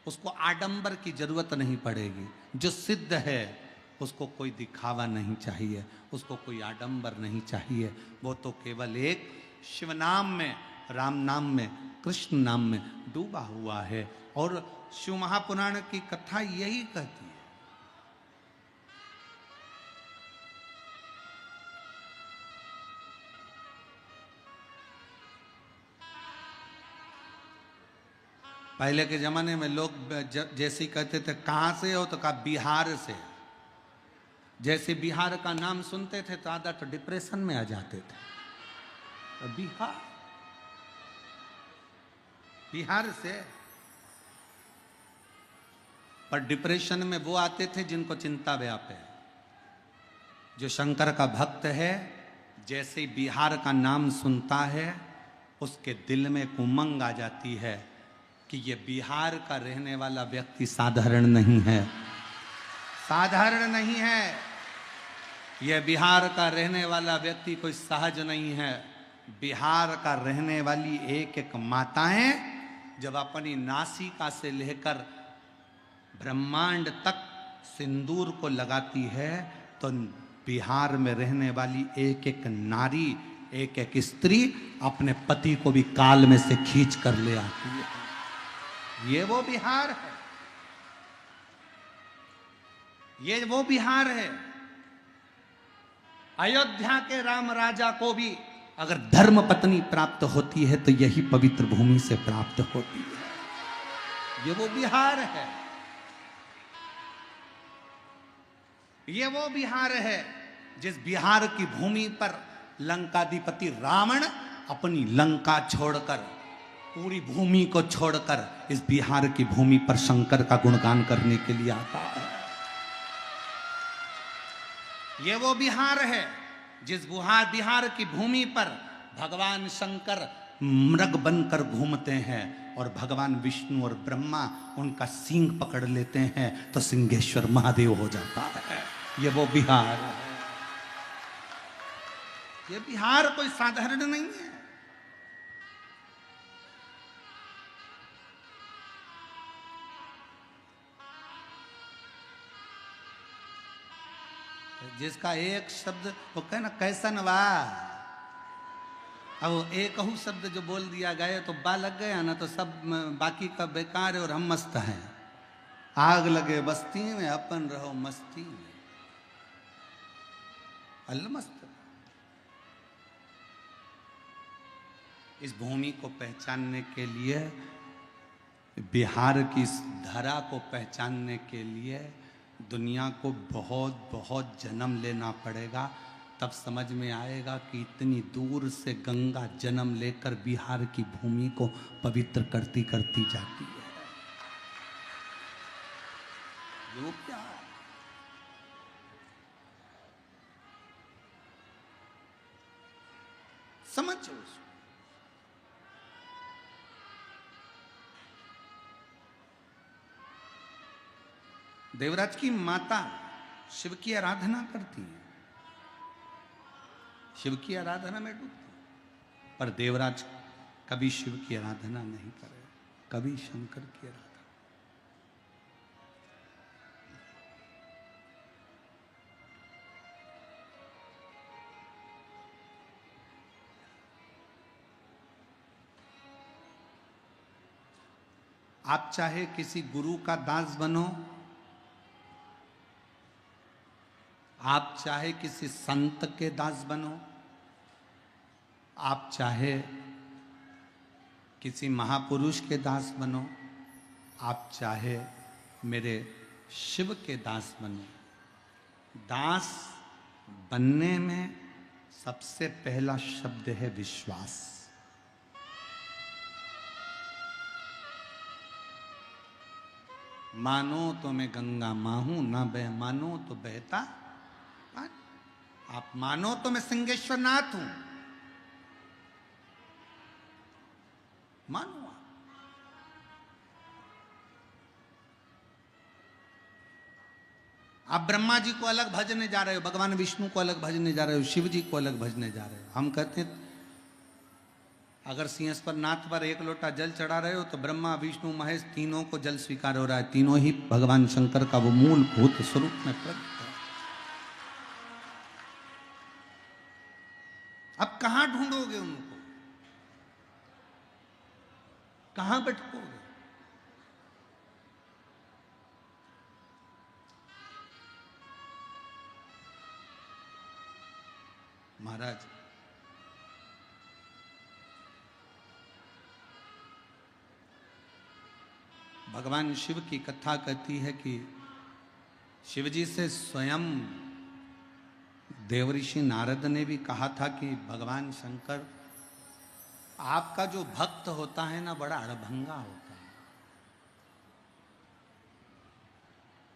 S1: उसको आडंबर की जरूरत नहीं पड़ेगी। जो सिद्ध है उसको कोई दिखावा नहीं चाहिए, उसको कोई आडंबर नहीं चाहिए। वो तो केवल एक शिव नाम में, राम नाम में, कृष्ण नाम में डूबा हुआ है। और शिव महापुराण की कथा यही कहती है। पहले के जमाने में लोग जैसे कहते थे कहाँ से हो, तो कहा बिहार से। जैसे बिहार का नाम सुनते थे तो आधा तो डिप्रेशन में आ जाते थे। तो बिहार से, पर डिप्रेशन में वो आते थे जिनको चिंता व्याप है। जो शंकर का भक्त है, जैसे बिहार का नाम सुनता है उसके दिल में एक उमंग आ जाती है कि ये बिहार का रहने वाला व्यक्ति साधारण नहीं है, साधारण नहीं है। यह बिहार का रहने वाला व्यक्ति कोई सहज नहीं है। बिहार का रहने वाली एक एक माताएं जब अपनी नासिका से लेकर ब्रह्मांड तक सिंदूर को लगाती है, तो बिहार में रहने वाली एक एक नारी, एक एक स्त्री अपने पति को भी काल में से खींच कर ले आती है। ये वो बिहार है, ये वो बिहार है। अयोध्या के राम राजा को भी अगर धर्म पत्नी प्राप्त होती है तो यही पवित्र भूमि से प्राप्त होती है। ये वो बिहार है, ये वो बिहार है जिस बिहार की भूमि पर लंकाधिपति रावण अपनी लंका छोड़कर, पूरी भूमि को छोड़कर इस बिहार की भूमि पर शंकर का गुणगान करने के लिए आता है। ये वो बिहार है जिस बिहार की भूमि पर भगवान शंकर मृग बनकर घूमते हैं और भगवान विष्णु और ब्रह्मा उनका सींग पकड़ लेते हैं तो सिंहेश्वर महादेव हो जाता है। ये वो बिहार है। ये बिहार कोई साधारण नहीं है। जिसका एक शब्द वो कहे ना कैसन वाह, अब एक ही शब्द जो बोल दिया गया तो बा लग गया ना, तो सब बाकी का बेकार है और हम मस्त हैं। आग लगे बस्ती में अपन रहो मस्ती में, अलमस्त। इस भूमि को पहचानने के लिए, बिहार की इस धरा को पहचानने के लिए दुनिया को बहुत बहुत जन्म लेना पड़ेगा। तब समझ में आएगा कि इतनी दूर से गंगा जन्म लेकर बिहार की भूमि को पवित्र करती करती जाती है। वो क्या है? समझो उसको। देवराज की माता शिव की आराधना करती है, शिव की आराधना में डूबती, पर देवराज कभी शिव की आराधना नहीं करे, कभी शंकर की आराधना। आप चाहे किसी गुरु का दास बनो, आप चाहे किसी संत के दास बनो, आप चाहे किसी महापुरुष के दास बनो, आप चाहे मेरे शिव के दास बनो, दास बनने में सबसे पहला शब्द है विश्वास। मानो तो मैं गंगा मां हूं, ना बह मानो तो बहता पानी। आप मानो तो मैं सिंहेश्वर नाथ हूं, मानो आप ब्रह्मा जी को अलग भजने जा रहे हो, भगवान विष्णु को अलग भजने जा रहे हो, शिव जी को अलग भजने जा रहे हो। हम कहते हैं अगर सिंहेश्वर नाथ पर एक लोटा जल चढ़ा रहे हो तो ब्रह्मा विष्णु महेश तीनों को जल स्वीकार हो रहा है, तीनों ही भगवान शंकर का वो मूलभूत स्वरूप में प्रकट है। अब कहां ढूंढोगे उनको, कहां भटकोगे? महाराज भगवान शिव की कथा कहती है कि शिव जी से स्वयं देवऋषि नारद ने भी कहा था कि भगवान शंकर आपका जो भक्त होता है ना बड़ा अड़भंगा होता है,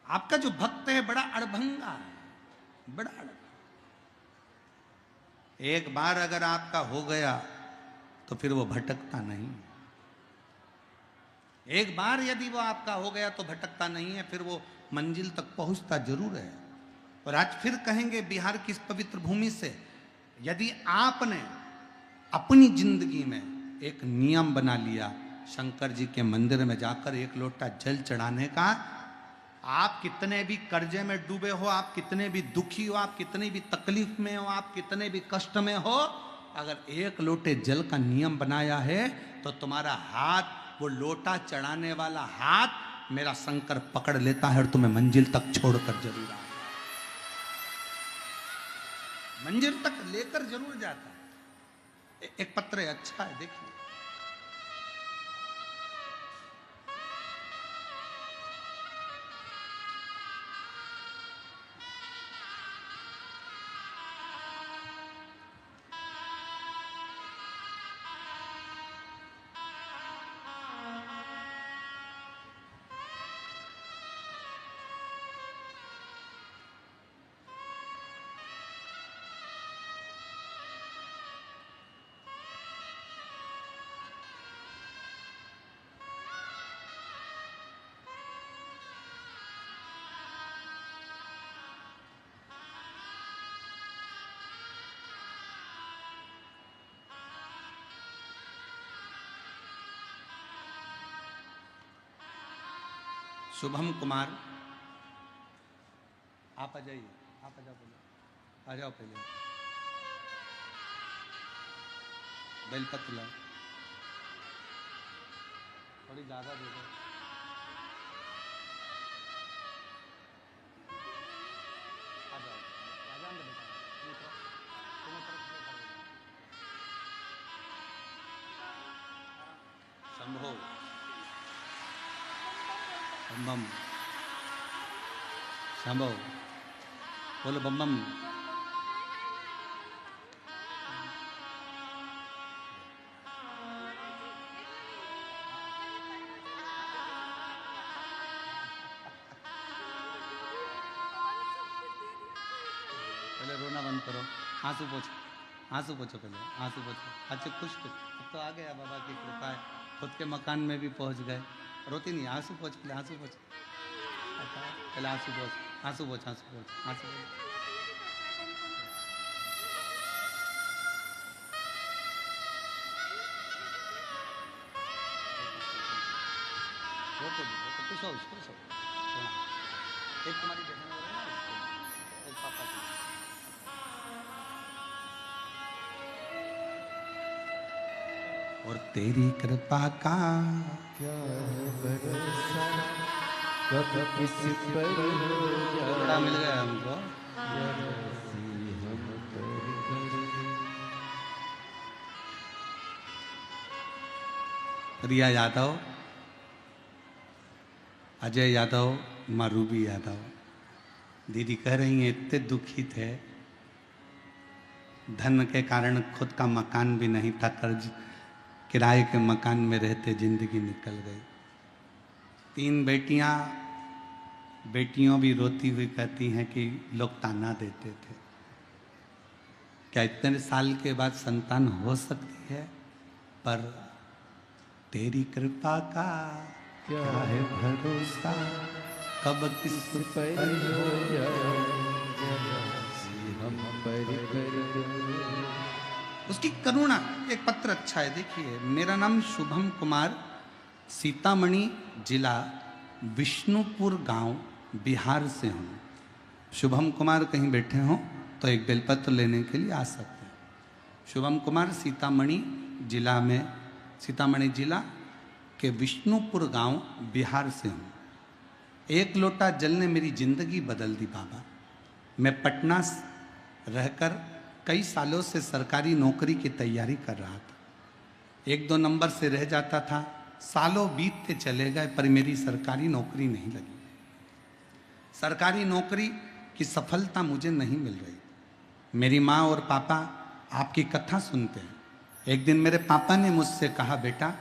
S1: आपका जो भक्त है बड़ा अड़भंगा है, बड़ा अड़भंगा। एक बार अगर आपका हो गया तो फिर वो भटकता नहीं। एक बार यदि वो आपका हो गया तो भटकता नहीं है, फिर वो मंजिल तक पहुंचता जरूर है। और आज फिर कहेंगे बिहार की इस पवित्र भूमि से, यदि आपने अपनी जिंदगी में एक नियम बना लिया शंकर जी के मंदिर में जाकर एक लोटा जल चढ़ाने का, आप कितने भी कर्जे में डूबे हो, आप कितने भी दुखी हो, आप कितनी भी तकलीफ में हो, आप कितने भी कष्ट में हो, अगर एक लोटे जल का नियम बनाया है तो तुम्हारा हाथ, वो लोटा चढ़ाने वाला हाथ मेरा शंकर पकड़ लेता है और तुम्हें मंजिल तक छोड़कर जरूर आता है, मंजिल तक लेकर जरूर जाता है। एक पत्र है, अच्छा है, देखिए। शुभम कुमार, आप आ जाइए, आप आ जाओ, पहले आ जाओ, पहले बेलपत्र लाओ, थोड़ी ज़्यादा दे दो। आ जाओ, आ जाओ अंदर बेटा, शंभो बम बम, शंभो बोलो बम बम। पहले रोना बंद करो, आंसू पोछो, आंसू पोछो, पहले आंसू पोछो। अच्छा खुश कुछ, अब तो आ गया बाबा की कृपा है, खुद के मकान में भी पहुंच गए। रोती नहीं, आंसू पोछ, पहले आंसू पोछ, पहले आंसू पोछ, आंसू पोछ, आंसू पोछ, आंसू पोछ। वो तो खुश हो, खुश हो। एक तुम्हारी बहन हो रही है ना, एक पापा की। और तेरी कृपा का
S2: क्या है भरोसा, कब किस पर हो
S1: टुकड़ा मिल
S2: जाए
S1: गया हमको।
S2: जैसी हम पर करें।
S1: रिया यादव, अजय यादव, मारूबी यादव दीदी कह रही हैं इतने दुखी थे, धन के कारण खुद का मकान भी नहीं था, कर्ज किराए के मकान में रहते जिंदगी निकल गई। 3 बेटियां, बेटियों भी रोती हुई कहती हैं कि लोग ताना देते थे। क्या इतने साल के बाद संतान हो सकती है? पर तेरी कृपा का क्या है भरोसा, कब किस
S2: पर हो जाए जैसी हम पर करें।
S1: उसकी करुणा। एक पत्र अच्छा है, देखिए। मेरा नाम शुभम कुमार, सीतामढ़ी जिला विष्णुपुर गांव, बिहार से हूँ। शुभम कुमार कहीं बैठे हों तो एक बेलपत्र लेने के लिए आ सकते हैं। शुभम कुमार सीतामढ़ी जिला में, सीतामढ़ी जिला के विष्णुपुर गांव, बिहार से हूँ। एक लोटा जल ने मेरी जिंदगी बदल दी बाबा। मैं पटना रहकर कई सालों से सरकारी नौकरी की तैयारी कर रहा था। 1-2 नंबर से रह जाता था, सालों बीतते चले गए पर मेरी सरकारी नौकरी नहीं लगी। सरकारी नौकरी की सफलता मुझे नहीं मिल रही। मेरी माँ और पापा आपकी कथा सुनते हैं। एक दिन मेरे पापा ने मुझसे कहा, बेटा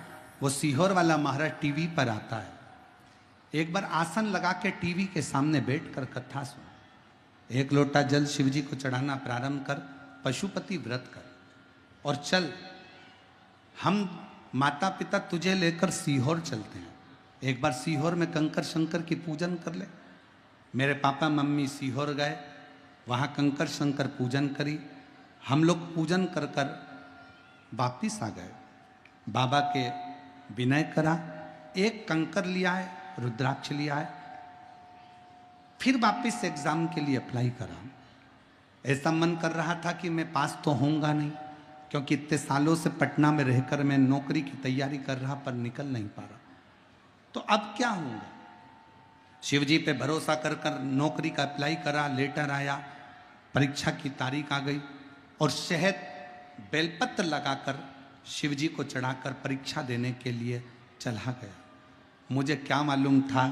S1: वो सीहोर वाला महाराज टीवी पर आता है, एक बार आसन लगा के टीवी के सामने बैठकर कथा सुन। 1 लोटा जल शिव जी को चढ़ाना प्रारंभ कर, पशुपति व्रत कर और चल, हम माता पिता तुझे लेकर सीहोर चलते हैं। एक बार सीहोर में कंकर शंकर की पूजन कर ले। मेरे पापा मम्मी सीहोर गए, वहाँ कंकर शंकर पूजन करी। हम लोग पूजन कर कर वापिस आ गए। बाबा के विनय करा, एक कंकर लिया है, रुद्राक्ष लिया है, फिर वापिस एग्जाम के लिए अप्लाई करा। ऐसा मन कर रहा था कि मैं पास तो होऊंगा नहीं, क्योंकि इतने सालों से पटना में रहकर मैं नौकरी की तैयारी कर रहा पर निकल नहीं पा रहा। तो अब क्या होगा? शिव जी पे भरोसा कर कर नौकरी का अप्लाई करा, लेटर आया, परीक्षा की तारीख आ गई और शहद बेलपत्र लगाकर शिव जी को चढ़ाकर परीक्षा देने के लिए चला गया। मुझे क्या मालूम था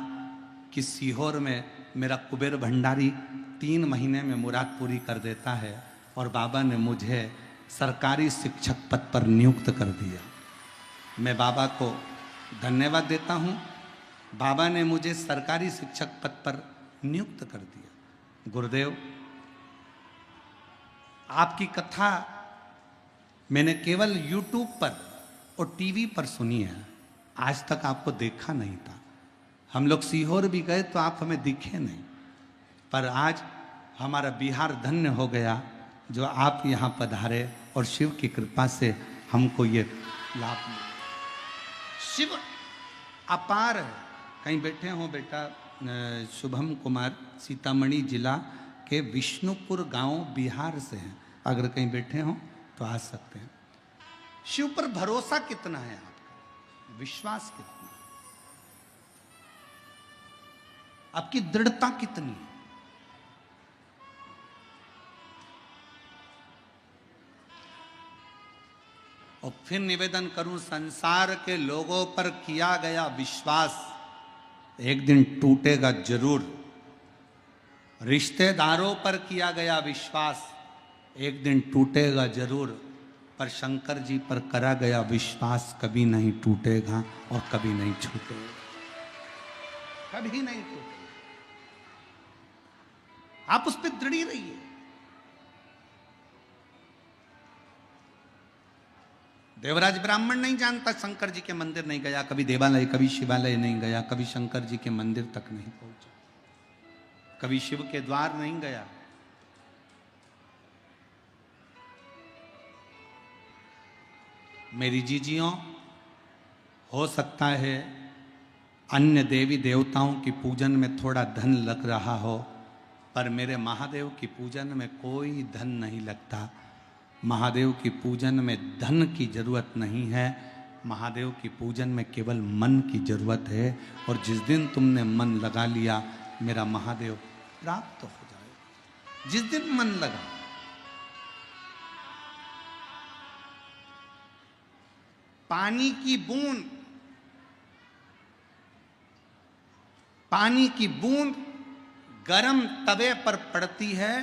S1: कि सीहोर में मेरा कुबेर भंडारी 3 महीने में मुराद पूरी कर देता है और बाबा ने मुझे सरकारी शिक्षक पद पर नियुक्त कर दिया। मैं बाबा को धन्यवाद देता हूँ। बाबा ने मुझे सरकारी शिक्षक पद पर नियुक्त कर दिया। गुरुदेव, आपकी कथा मैंने केवल YouTube पर और टीवी पर सुनी है, आज तक आपको देखा नहीं था। हम लोग सीहोर भी गए तो आप हमें दिखे नहीं, पर आज हमारा बिहार धन्य हो गया जो आप यहाँ पधारे और शिव की कृपा से हमको ये लाभ मिला। शिव अपार है। कहीं बैठे हो बेटा, शुभम कुमार सीतामढ़ी जिला के विष्णुपुर गांव, बिहार से हैं। अगर कहीं बैठे हो तो आ सकते हैं। शिव पर भरोसा कितना है आपका, विश्वास कितना, आपकी दृढ़ता कितनी है? और फिर निवेदन करूं, संसार के लोगों पर किया गया विश्वास एक दिन टूटेगा जरूर। रिश्तेदारों पर किया गया विश्वास एक दिन टूटेगा जरूर, पर शंकर जी पर करा गया विश्वास कभी नहीं टूटेगा और कभी नहीं छूटेगा, कभी नहीं टूटेगा। आप उस पर दृढ़ रहिए। देवराज ब्राह्मण नहीं जानता, शंकर जी के मंदिर नहीं गया, कभी देवालय, कभी शिवालय नहीं गया, कभी शंकर जी के मंदिर तक नहीं पहुंचा, कभी शिव के द्वार नहीं गया। मेरी जीजियों, हो सकता है अन्य देवी देवताओं की पूजन में थोड़ा धन लग रहा हो, पर मेरे महादेव की पूजन में कोई धन नहीं लगता। महादेव की पूजन में धन की जरूरत नहीं है, महादेव की पूजन में केवल मन की जरूरत है, और जिस दिन तुमने मन लगा लिया मेरा महादेव प्राप्त हो जाए। जिस दिन मन लगा, पानी की बूंद, पानी की बूंद गरम तवे पर पड़ती है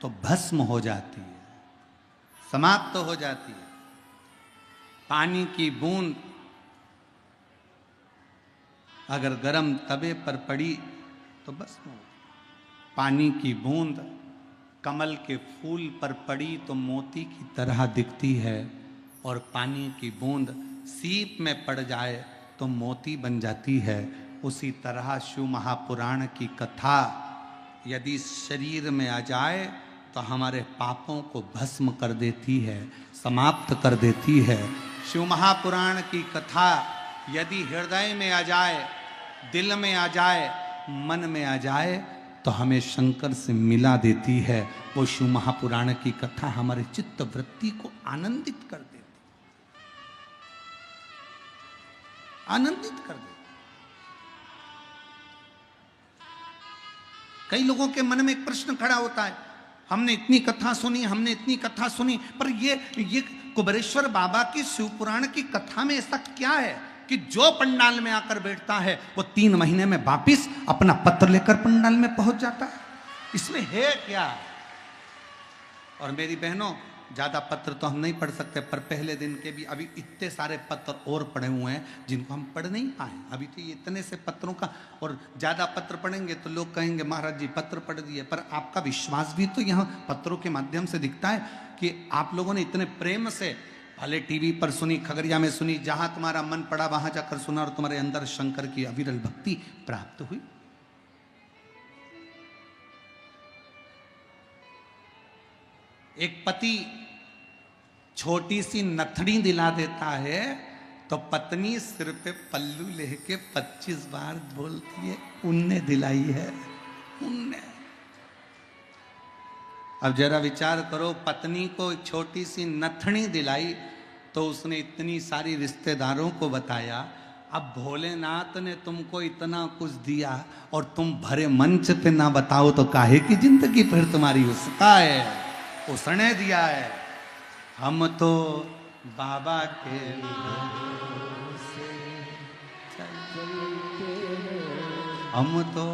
S1: तो भस्म हो जाती है, समाप्त हो जाती है। पानी की बूंद अगर गरम तवे पर पड़ी तो भस्म हो। पानी की बूंद कमल के फूल पर पड़ी तो मोती की तरह दिखती है, और पानी की बूंद सीप में पड़ जाए तो मोती बन जाती है। उसी तरह शिव महापुराण की कथा यदि शरीर में आ जाए तो हमारे पापों को भस्म कर देती है, समाप्त कर देती है। शिव महापुराण की कथा यदि हृदय में आ जाए, दिल में आ जाए, मन में आ जाए तो हमें शंकर से मिला देती है। वो शिव महापुराण की कथा हमारे चित्त वृत्ति को आनंदित कर देती, आनंदित कर देती। कई लोगों के मन में एक प्रश्न खड़ा होता है, हमने इतनी कथा सुनी, हमने इतनी कथा सुनी, पर ये कुबेरेश्वर बाबा की शिव पुराण की कथा में ऐसा क्या है कि जो पंडाल में आकर बैठता है वो 3 महीने में वापिस अपना पत्र लेकर पंडाल में पहुंच जाता है? इसमें है क्या? और मेरी बहनों, ज्यादा पत्र तो हम नहीं पढ़ सकते, पर पहले दिन के भी अभी इतने सारे पत्र और पढ़े हुए हैं जिनको हम पढ़ नहीं पाए। अभी तो ये इतने से पत्रों का, और ज्यादा पत्र पढ़ेंगे तो लोग कहेंगे महाराज जी पत्र पढ़ दिए, पर आपका विश्वास भी तो यहाँ पत्रों के माध्यम से दिखता है कि आप लोगों ने इतने प्रेम से, भले टीवी पर सुनी, खगड़िया में सुनी, जहां तुम्हारा मन पड़ा वहां जाकर सुना, और तुम्हारे अंदर शंकर की अविरल भक्ति प्राप्त हुई। एक पति छोटी सी नथड़ी दिला देता है तो पत्नी सिर पे पल्लू लेके 25 बार बोलती है उनने दिलाई है, उनने। अब जरा विचार करो, पत्नी को छोटी सी नथड़ी दिलाई तो उसने इतनी सारी रिश्तेदारों को बताया। अब भोलेनाथ ने तुमको इतना कुछ दिया और तुम भरे मंच पे ना बताओ तो काहे की जिंदगी फिर तुम्हारी? उसका है, उसने दिया है। हम तो बाबा के भरोसे चलते हैं, हम तो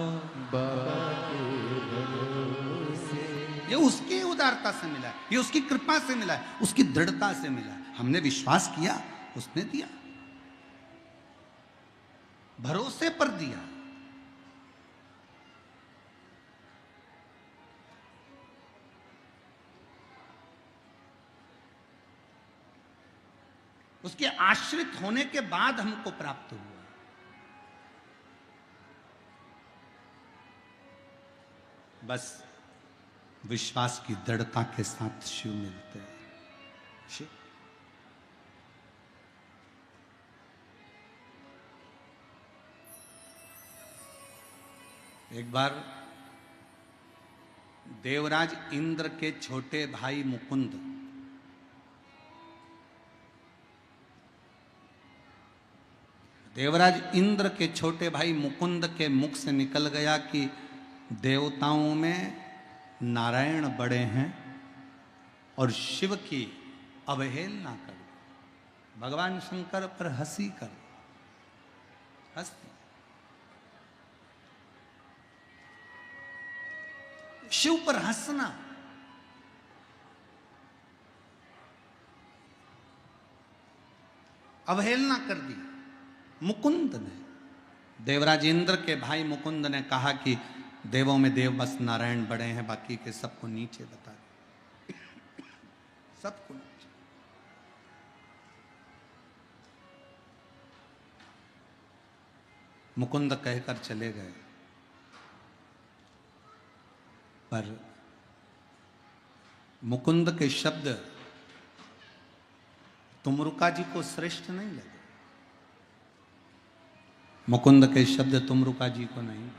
S1: बाबा के भरोसे। ये उसकी उदारता से मिला है, ये उसकी कृपा से मिला है, उसकी दृढ़ता से मिला है। हमने विश्वास किया, उसने दिया, भरोसे पर दिया। उसके आश्रित होने के बाद हमको प्राप्त हुआ। बस विश्वास की दृढ़ता के साथ शिव मिलते हैं। शिव एक बार देवराज इंद्र के छोटे भाई मुकुंद, देवराज इंद्र के छोटे भाई मुकुंद के मुख से निकल गया कि देवताओं में नारायण बड़े हैं और शिव की अवहेलना कर। भगवान शंकर पर हंसी कर, हंसी। शिव पर हंसना, अवहेलना कर दी मुकुंद ने। देवराज इंद्र के भाई मुकुंद ने कहा कि देवों में देव बस नारायण बड़े हैं, बाकी के सबको नीचे बता दे, सबको नीचे। मुकुंद कहकर चले गए, पर मुकुंद के शब्द तुमरुका जी को श्रेष्ठ नहीं लगे। मुकुंद के शब्द तुमरुका जी को नहीं,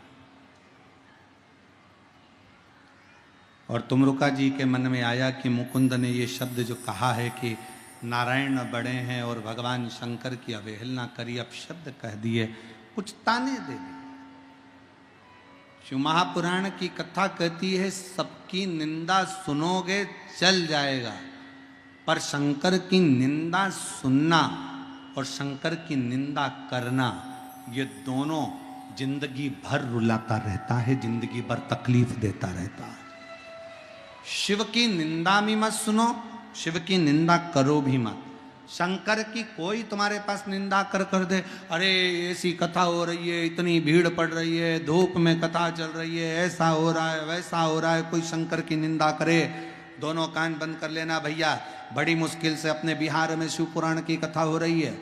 S1: और तुमरुका जी के मन में आया कि मुकुंद ने ये शब्द जो कहा है कि नारायण बड़े हैं और भगवान शंकर की अवहेलना करी, अपशब्द कह दिए, कुछ ताने दे दिए। शिव महापुराण की कथा कहती है सबकी निंदा सुनोगे चल जाएगा, पर शंकर की निंदा सुनना और शंकर की निंदा करना, ये दोनों जिंदगी भर रुलाता रहता है, जिंदगी भर तकलीफ देता रहता है। शिव की निंदा भी मत सुनो, शिव की निंदा करो भी मत। शंकर की कोई तुम्हारे पास निंदा कर दे, अरे ऐसी कथा हो रही है, इतनी भीड़ पड़ रही है, धूप में कथा चल रही है, ऐसा हो रहा है, वैसा हो रहा है, कोई शंकर की निंदा करे, दोनों कान बंद कर लेना भैया। बड़ी मुश्किल से अपने बिहार में शिव पुराण की कथा हो रही है,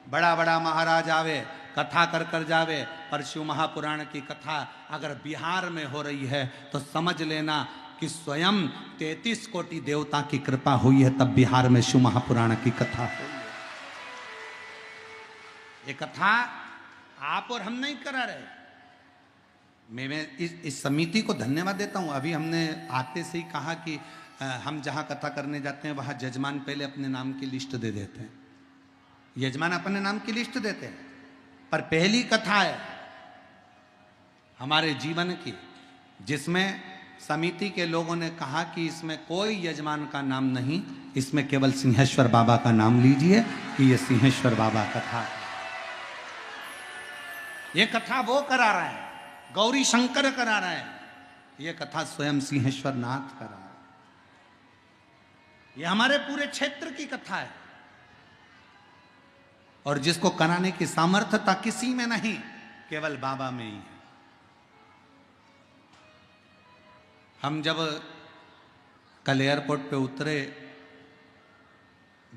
S1: बड़ा बड़ा महाराज आवे कथा कर जावे, पर शिव महापुराण की कथा अगर बिहार में हो रही है तो समझ लेना कि स्वयं 33 कोटि देवता की कृपा हुई है, तब बिहार में शिव महापुराण की कथा हुई है। ये कथा आप और हम नहीं करा रहे। मैं इस समिति को धन्यवाद देता हूं। अभी हमने आते से ही कहा कि हम जहां कथा करने जाते हैं वहां जजमान पहले अपने नाम की लिस्ट दे देते हैं, यजमान अपने नाम की लिस्ट देते हैं, पर पहली कथा है हमारे जीवन की जिसमें समिति के लोगों ने कहा कि इसमें कोई यजमान का नाम नहीं, इसमें केवल सिंहेश्वर बाबा का नाम लीजिए कि ये सिंहेश्वर बाबा कथा। ये कथा वो करा रहा है, गौरी शंकर करा रहा है, ये कथा स्वयं सिंहेश्वर नाथ करा रहा है। ये हमारे पूरे क्षेत्र की कथा है और जिसको कराने की सामर्थ्यता किसी में नहीं, केवल बाबा में ही है। हम जब कल एयरपोर्ट पे उतरे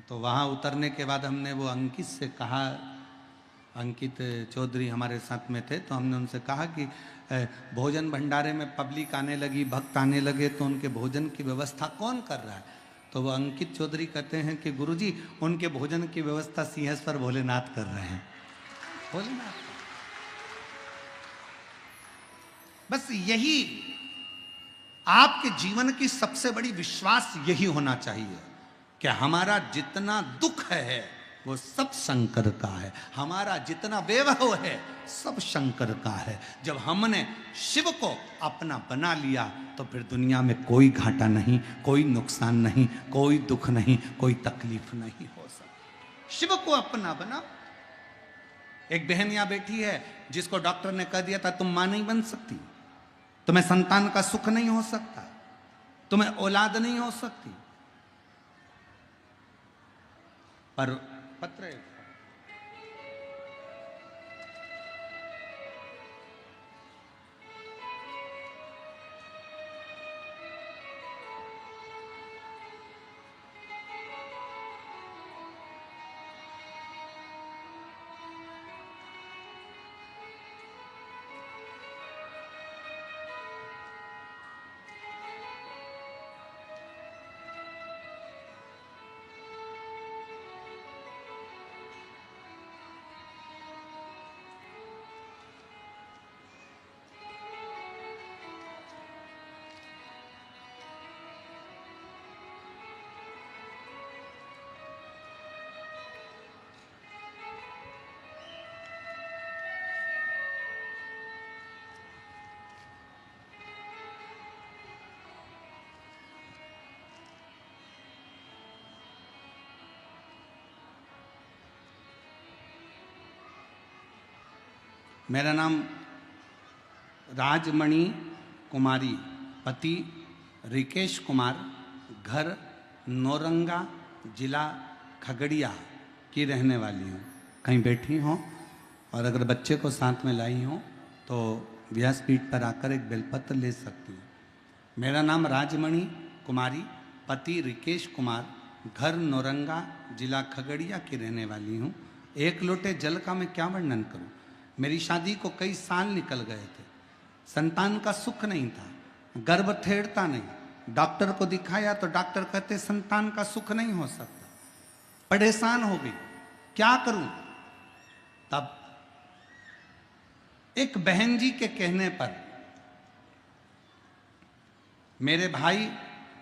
S1: तो वहाँ उतरने के बाद हमने वो अंकित से कहा, अंकित चौधरी हमारे साथ में थे, तो हमने उनसे कहा कि भोजन भंडारे में पब्लिक आने लगी, भक्त आने लगे, तो उनके भोजन की व्यवस्था कौन कर रहा है? तो वो अंकित चौधरी कहते हैं कि गुरुजी उनके भोजन की व्यवस्था सिंहेश्वर भोलेनाथ कर रहे हैं। भोलेनाथ, बस यही आपके जीवन की सबसे बड़ी विश्वास यही होना चाहिए कि हमारा जितना दुख है वो सब शंकर का है, हमारा जितना वैभव है सब शंकर का है। जब हमने शिव को अपना बना लिया तो फिर दुनिया में कोई घाटा नहीं, कोई नुकसान नहीं, कोई दुख नहीं, कोई तकलीफ नहीं हो सकती। शिव को अपना बना। एक बहन यहाँ बैठी है जिसको डॉक्टर ने कह दिया था तुम मां नहीं बन सकती, तुम्हें संतान का सुख नहीं हो सकता, तुम्हें औलाद नहीं हो सकती, पर पत्र मेरा नाम राजमणि कुमारी, पति रिकेश कुमार, घर नौरंगा, जिला खगड़िया की रहने वाली हूँ। कहीं बैठी हों और अगर बच्चे को साथ में लाई हों तो व्यासपीठ पर आकर एक बेलपत्र ले सकती हूँ। मेरा नाम राजमणि कुमारी, पति रिकेश कुमार, घर नौरंगा, जिला खगड़िया की रहने वाली हूँ। एक लोटे जल का मैं क्या वर्णन करूँ। मेरी शादी को कई साल निकल गए थे, संतान का सुख नहीं था, गर्भ थेड़ता नहीं, डॉक्टर को दिखाया तो डॉक्टर कहते संतान का सुख नहीं हो सकता। परेशान हो गई, क्या करूं। तब एक बहन जी के कहने पर मेरे भाई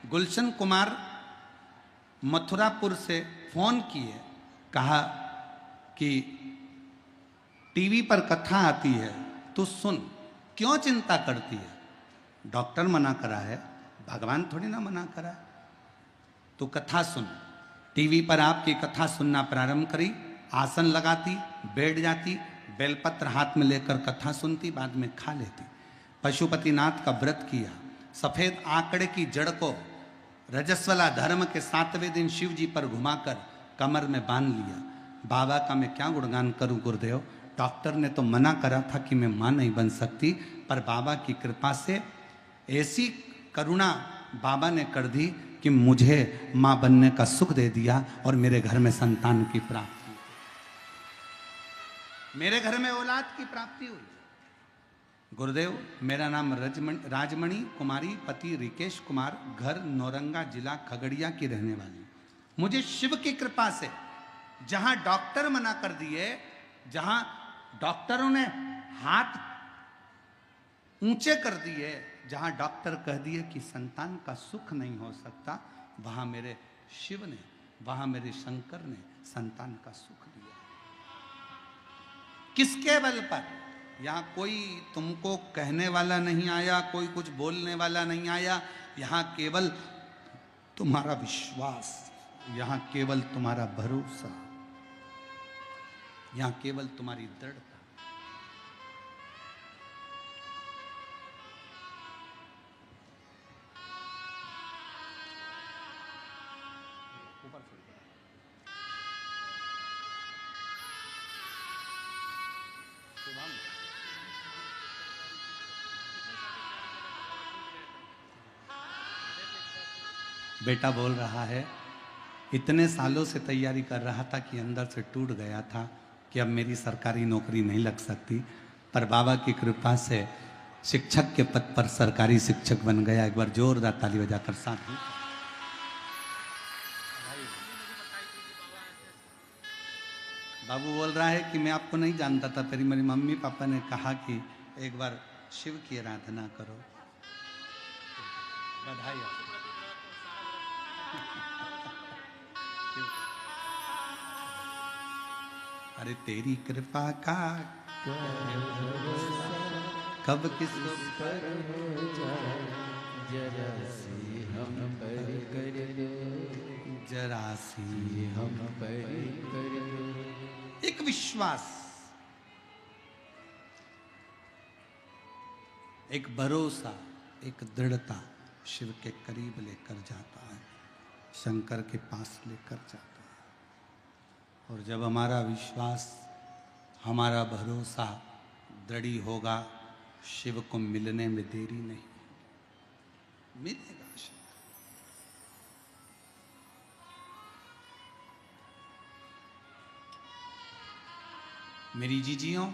S1: गुलशन कुमार मथुरापुर से फोन किए, कहा कि टीवी पर कथा आती है, तू सुन, क्यों चिंता करती है? डॉक्टर मना करा है, भगवान थोड़ी ना मना करा। तू कथा सुन। टीवी पर आपकी कथा सुनना प्रारंभ करी, आसन लगाती, बैठ जाती, बेलपत्र हाथ में लेकर कथा सुनती, बाद में खा लेती। पशुपतिनाथ का व्रत किया, सफेद आंकड़े की जड़ को रजस्वला धर्म के 7वें दिन शिव जी पर घुमाकर कमर में बांध लिया। बाबा का मैं क्या गुणगान करूं गुरुदेव, डॉक्टर ने तो मना करा था कि मैं मां नहीं बन सकती, पर बाबा की कृपा से ऐसी करुणा बाबा ने कर दी कि मुझे मां बनने का सुख दे दिया और मेरे घर में संतान की प्राप्ति, मेरे घर में औलाद की प्राप्ति हुई। गुरुदेव, मेरा नाम राजमणि कुमारी, पति रिकेश कुमार, घर नौरंगा, जिला खगड़िया की रहने वाली। मुझे शिव की कृपा से जहां डॉक्टर मना कर दिए, जहां डॉक्टरों ने हाथ ऊंचे कर दिए, जहां डॉक्टर कह दिए कि संतान का सुख नहीं हो सकता, वहां मेरे शिव ने, वहां मेरे शंकर ने संतान का सुख दिया। किसके बल पर? यहां कोई तुमको कहने वाला नहीं आया, कोई कुछ बोलने वाला नहीं आया, यहां केवल तुम्हारा विश्वास, यहां केवल तुम्हारा भरोसा, यहां केवल तुम्हारी दृढ़ता। बेटा बोल रहा है, इतने सालों से तैयारी कर रहा था कि अंदर से टूट गया था कि अब मेरी सरकारी नौकरी नहीं लग सकती, पर बाबा की कृपा से शिक्षक के पद पर सरकारी शिक्षक बन गया। एक बार जोरदार ताली बजाकर साथ ही। बाबू बोल रहा है कि मैं आपको नहीं जानता था, फिर मेरी मम्मी पापा ने कहा कि एक बार शिव की आराधना करो। बधाई हो। अरे तेरी कृपा का कब किसको
S2: पर हो जाए, जरा सी हम पर कर दो,
S1: जरा सी
S2: हम पर कर दो।
S1: एक विश्वास, एक भरोसा, एक दृढ़ता शिव के करीब लेकर जाता है, शंकर के पास लेकर जाता है। और जब हमारा विश्वास, हमारा भरोसा दृढ़ होगा, शिव को मिलने में देरी नहीं, मिलेगा शिव। मेरी जीजियों,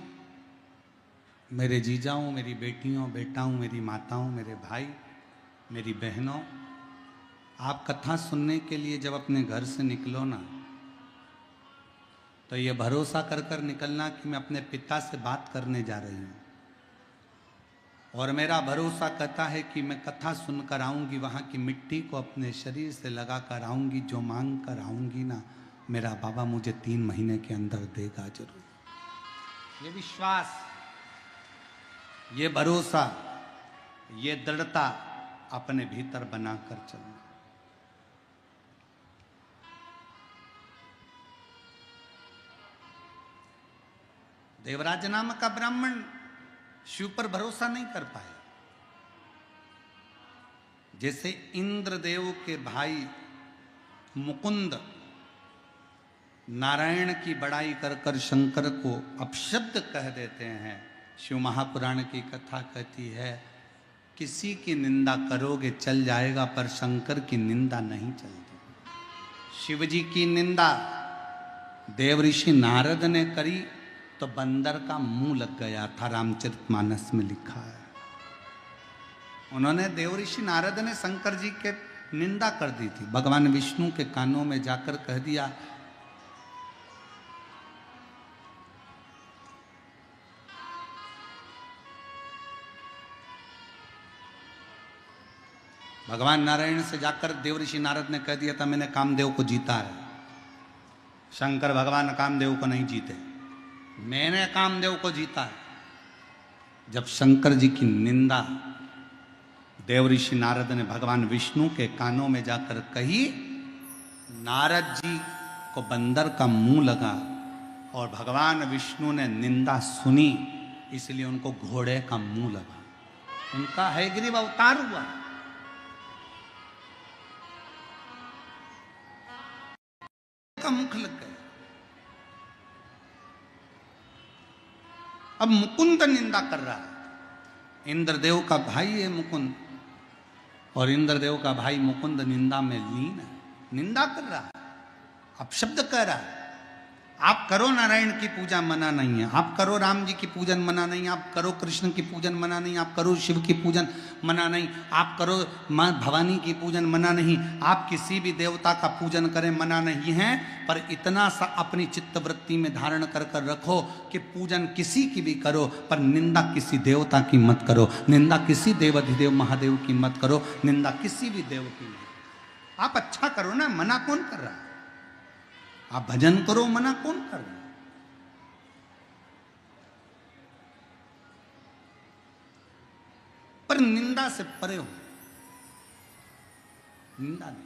S1: मेरे जीजाओं, मेरी बेटियों, बेटाओं, मेरी माताओं, मेरे भाई, मेरी बहनों, आप कथा सुनने के लिए जब अपने घर से निकलो ना, तो ये भरोसा कर कर निकलना कि मैं अपने पिता से बात करने जा रही हूँ, और मेरा भरोसा कहता है कि मैं कथा सुनकर आऊँगी, वहाँ की मिट्टी को अपने शरीर से लगा कर आऊँगी, जो मांग कर आऊँगी ना, मेरा बाबा मुझे 3 महीने के अंदर देगा जरूर। ये विश्वास, ये भरोसा, ये दृढ़ता अपने भीतर बनाकर चलना। देवराज नाम का ब्राह्मण शिव पर भरोसा नहीं कर पाया। जैसे इंद्रदेव के भाई मुकुंद नारायण की बड़ाई कर कर शंकर को अपशब्द कह देते हैं, शिव महापुराण की कथा कहती है, किसी की निंदा करोगे चल जाएगा, पर शंकर की निंदा नहीं चलती। शिव जी की निंदा देव ऋषि नारद ने करी तो बंदर का मुंह लग गया था, रामचरितमानस में लिखा है। उन्होंने, देव ऋषि नारद ने शंकर जी के निंदा कर दी थी, भगवान विष्णु के कानों में जाकर कह दिया, भगवान नारायण से जाकर देव ऋषि नारद ने कह दिया था, मैंने कामदेव को जीता है। शंकर भगवान कामदेव को नहीं जीते, मैंने कामदेव को जीता है। जब शंकर जी की निंदा देव ऋषि नारद ने भगवान विष्णु के कानों में जाकर कही, नारद जी को बंदर का मुंह लगा और भगवान विष्णु ने निंदा सुनी, इसलिए उनको घोड़े का मुंह लगा। उनका हयग्रीव अवतार हुआ। का मुख लग गया। अब मुकुंद निंदा कर रहा है। इंद्रदेव का भाई है मुकुंद, और इंद्रदेव का भाई मुकुंद निंदा में लीन है, निंदा कर रहा है, अपशब्द कह रहा है। आप करो नारायण की पूजा, मना नहीं है। आप करो राम जी की पूजन, मना नहीं। आप करो कृष्ण की पूजन, मना नहीं। आप करो शिव की पूजन, मना नहीं। आप करो माँ भवानी की पूजन, मना नहीं। आप किसी भी देवता का पूजन करें, मना नहीं है। पर इतना सा अपनी चित्तवृत्ति में धारण कर कर रखो कि पूजन किसी की भी करो, पर निंदा किसी देवता की मत करो, निंदा किसी देवाधिदेव महादेव की मत करो, निंदा किसी भी देव की नहीं। आप अच्छा करो ना, मना कौन कर रहा है? आप भजन करो, मना कौन कर रहा है? पर निंदा से परे हो, निंदा नहीं।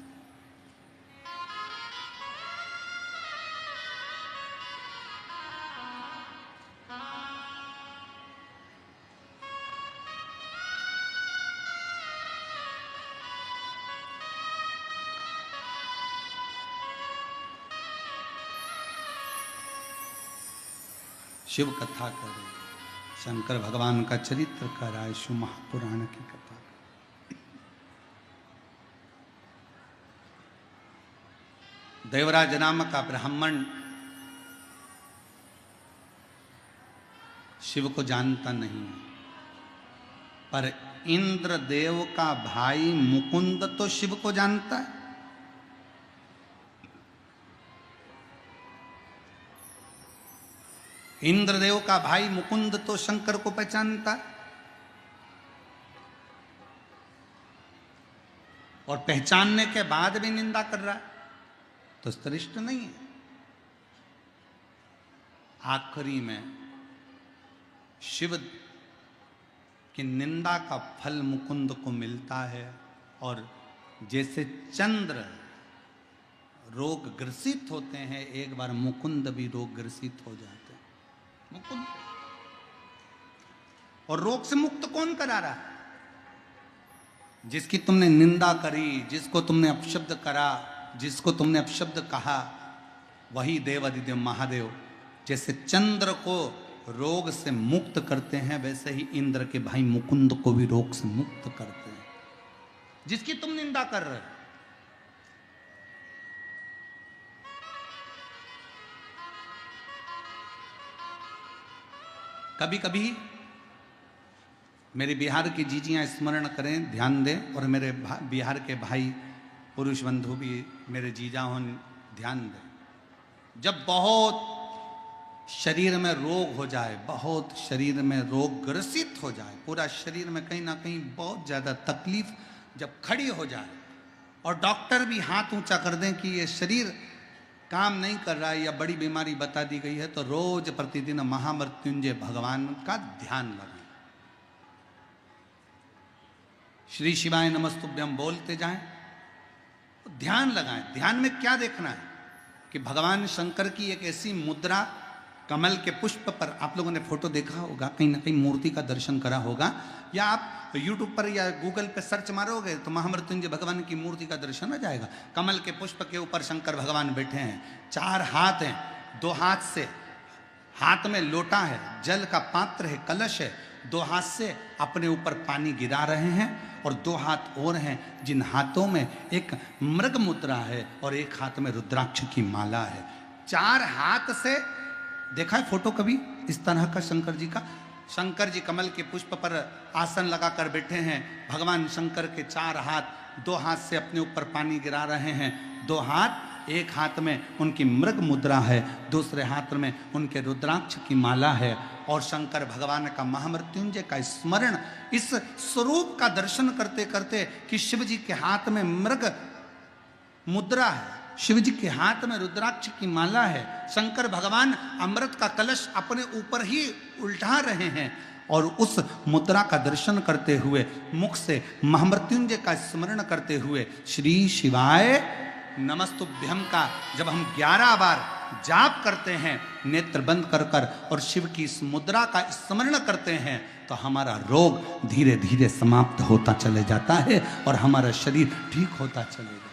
S1: शिव कथा करे, शंकर भगवान का चरित्र कराए, शिव महापुराण की कथा। देवराज नाम का ब्राह्मण शिव को जानता नहीं, पर इंद्रदेव का भाई मुकुंद तो शिव को जानता है। इंद्रदेव का भाई मुकुंद तो शंकर को पहचानता है, और पहचानने के बाद भी निंदा कर रहा है, तो श्रेष्ठ नहीं है। आखिरी में शिव की निंदा का फल मुकुंद को मिलता है, और जैसे चंद्र रोग ग्रसित होते हैं, एक बार मुकुंद भी रोग ग्रसित हो जाते हैं। मुकुंद, और रोग से मुक्त कौन करा रहा है? जिसकी तुमने निंदा करी, जिसको तुमने अपशब्द करा, जिसको तुमने अपशब्द कहा, वही देवाधिदेव महादेव जैसे चंद्र को रोग से मुक्त करते हैं, वैसे ही इंद्र के भाई मुकुंद को भी रोग से मुक्त करते हैं, जिसकी तुम निंदा कर रहे हो। कभी कभी मेरे बिहार की जीजियां स्मरण करें, ध्यान दें, और मेरे बिहार के भाई पुरुष बंधु भी मेरे जीजा हों, ध्यान दें। जब बहुत शरीर में रोग हो जाए, बहुत शरीर में रोग ग्रसित हो जाए, पूरा शरीर में कहीं ना कहीं बहुत ज़्यादा तकलीफ जब खड़ी हो जाए, और डॉक्टर भी हाथ ऊंचा कर दें कि ये शरीर काम नहीं कर रहा है या बड़ी बीमारी बता दी गई है, तो रोज प्रतिदिन महामृत्युंजय भगवान का ध्यान लगाएं। श्री शिवाय नमस्तुभ्यम बोलते जाएं, ध्यान लगाएं। ध्यान में क्या देखना है कि भगवान शंकर की एक ऐसी मुद्रा, कमल के पुष्प पर, आप लोगों ने फोटो देखा होगा, कहीं ना कहीं मूर्ति का दर्शन करा होगा, या आप यूट्यूब पर या गूगल पे सर्च मारोगे तो महामृत्युंजय भगवान की मूर्ति का दर्शन हो जाएगा। कमल के पुष्प के ऊपर शंकर भगवान बैठे हैं, 4 हाथ हैं, 2 हाथ से, हाथ में लोटा है, जल का पात्र है, कलश है, 2 हाथ से अपने ऊपर पानी गिरा रहे हैं, और 2 हाथ और हैं जिन हाथों में एक मृग मुद्रा है और एक हाथ में रुद्राक्ष की माला है। 4 हाथ से देखा है फोटो कभी इस तरह का शंकर जी का? शंकर जी कमल के पुष्प पर आसन लगाकर बैठे हैं, भगवान शंकर के 4 हाथ, 2 हाथ से अपने ऊपर पानी गिरा रहे हैं, 2 हाथ, एक हाथ में उनकी मृग मुद्रा है, दूसरे हाथ में उनके रुद्राक्ष की माला है, और शंकर भगवान का महामृत्युंजय का स्मरण, इस स्वरूप का दर्शन करते करते कि शिव जी के हाथ में मृग मुद्रा है, शिव जी के हाथ में रुद्राक्ष की माला है, शंकर भगवान अमृत का कलश अपने ऊपर ही उल्टा रहे हैं और उस मुद्रा का दर्शन करते हुए मुख से महामृत्युंजय का स्मरण करते हुए श्री शिवाय नमस्तुभ्यम का जब हम 11 बार जाप करते हैं नेत्र बंद कर कर और शिव की इस मुद्रा का स्मरण करते हैं तो हमारा रोग धीरे धीरे समाप्त होता चले जाता है और हमारा शरीर ठीक होता चलेगा।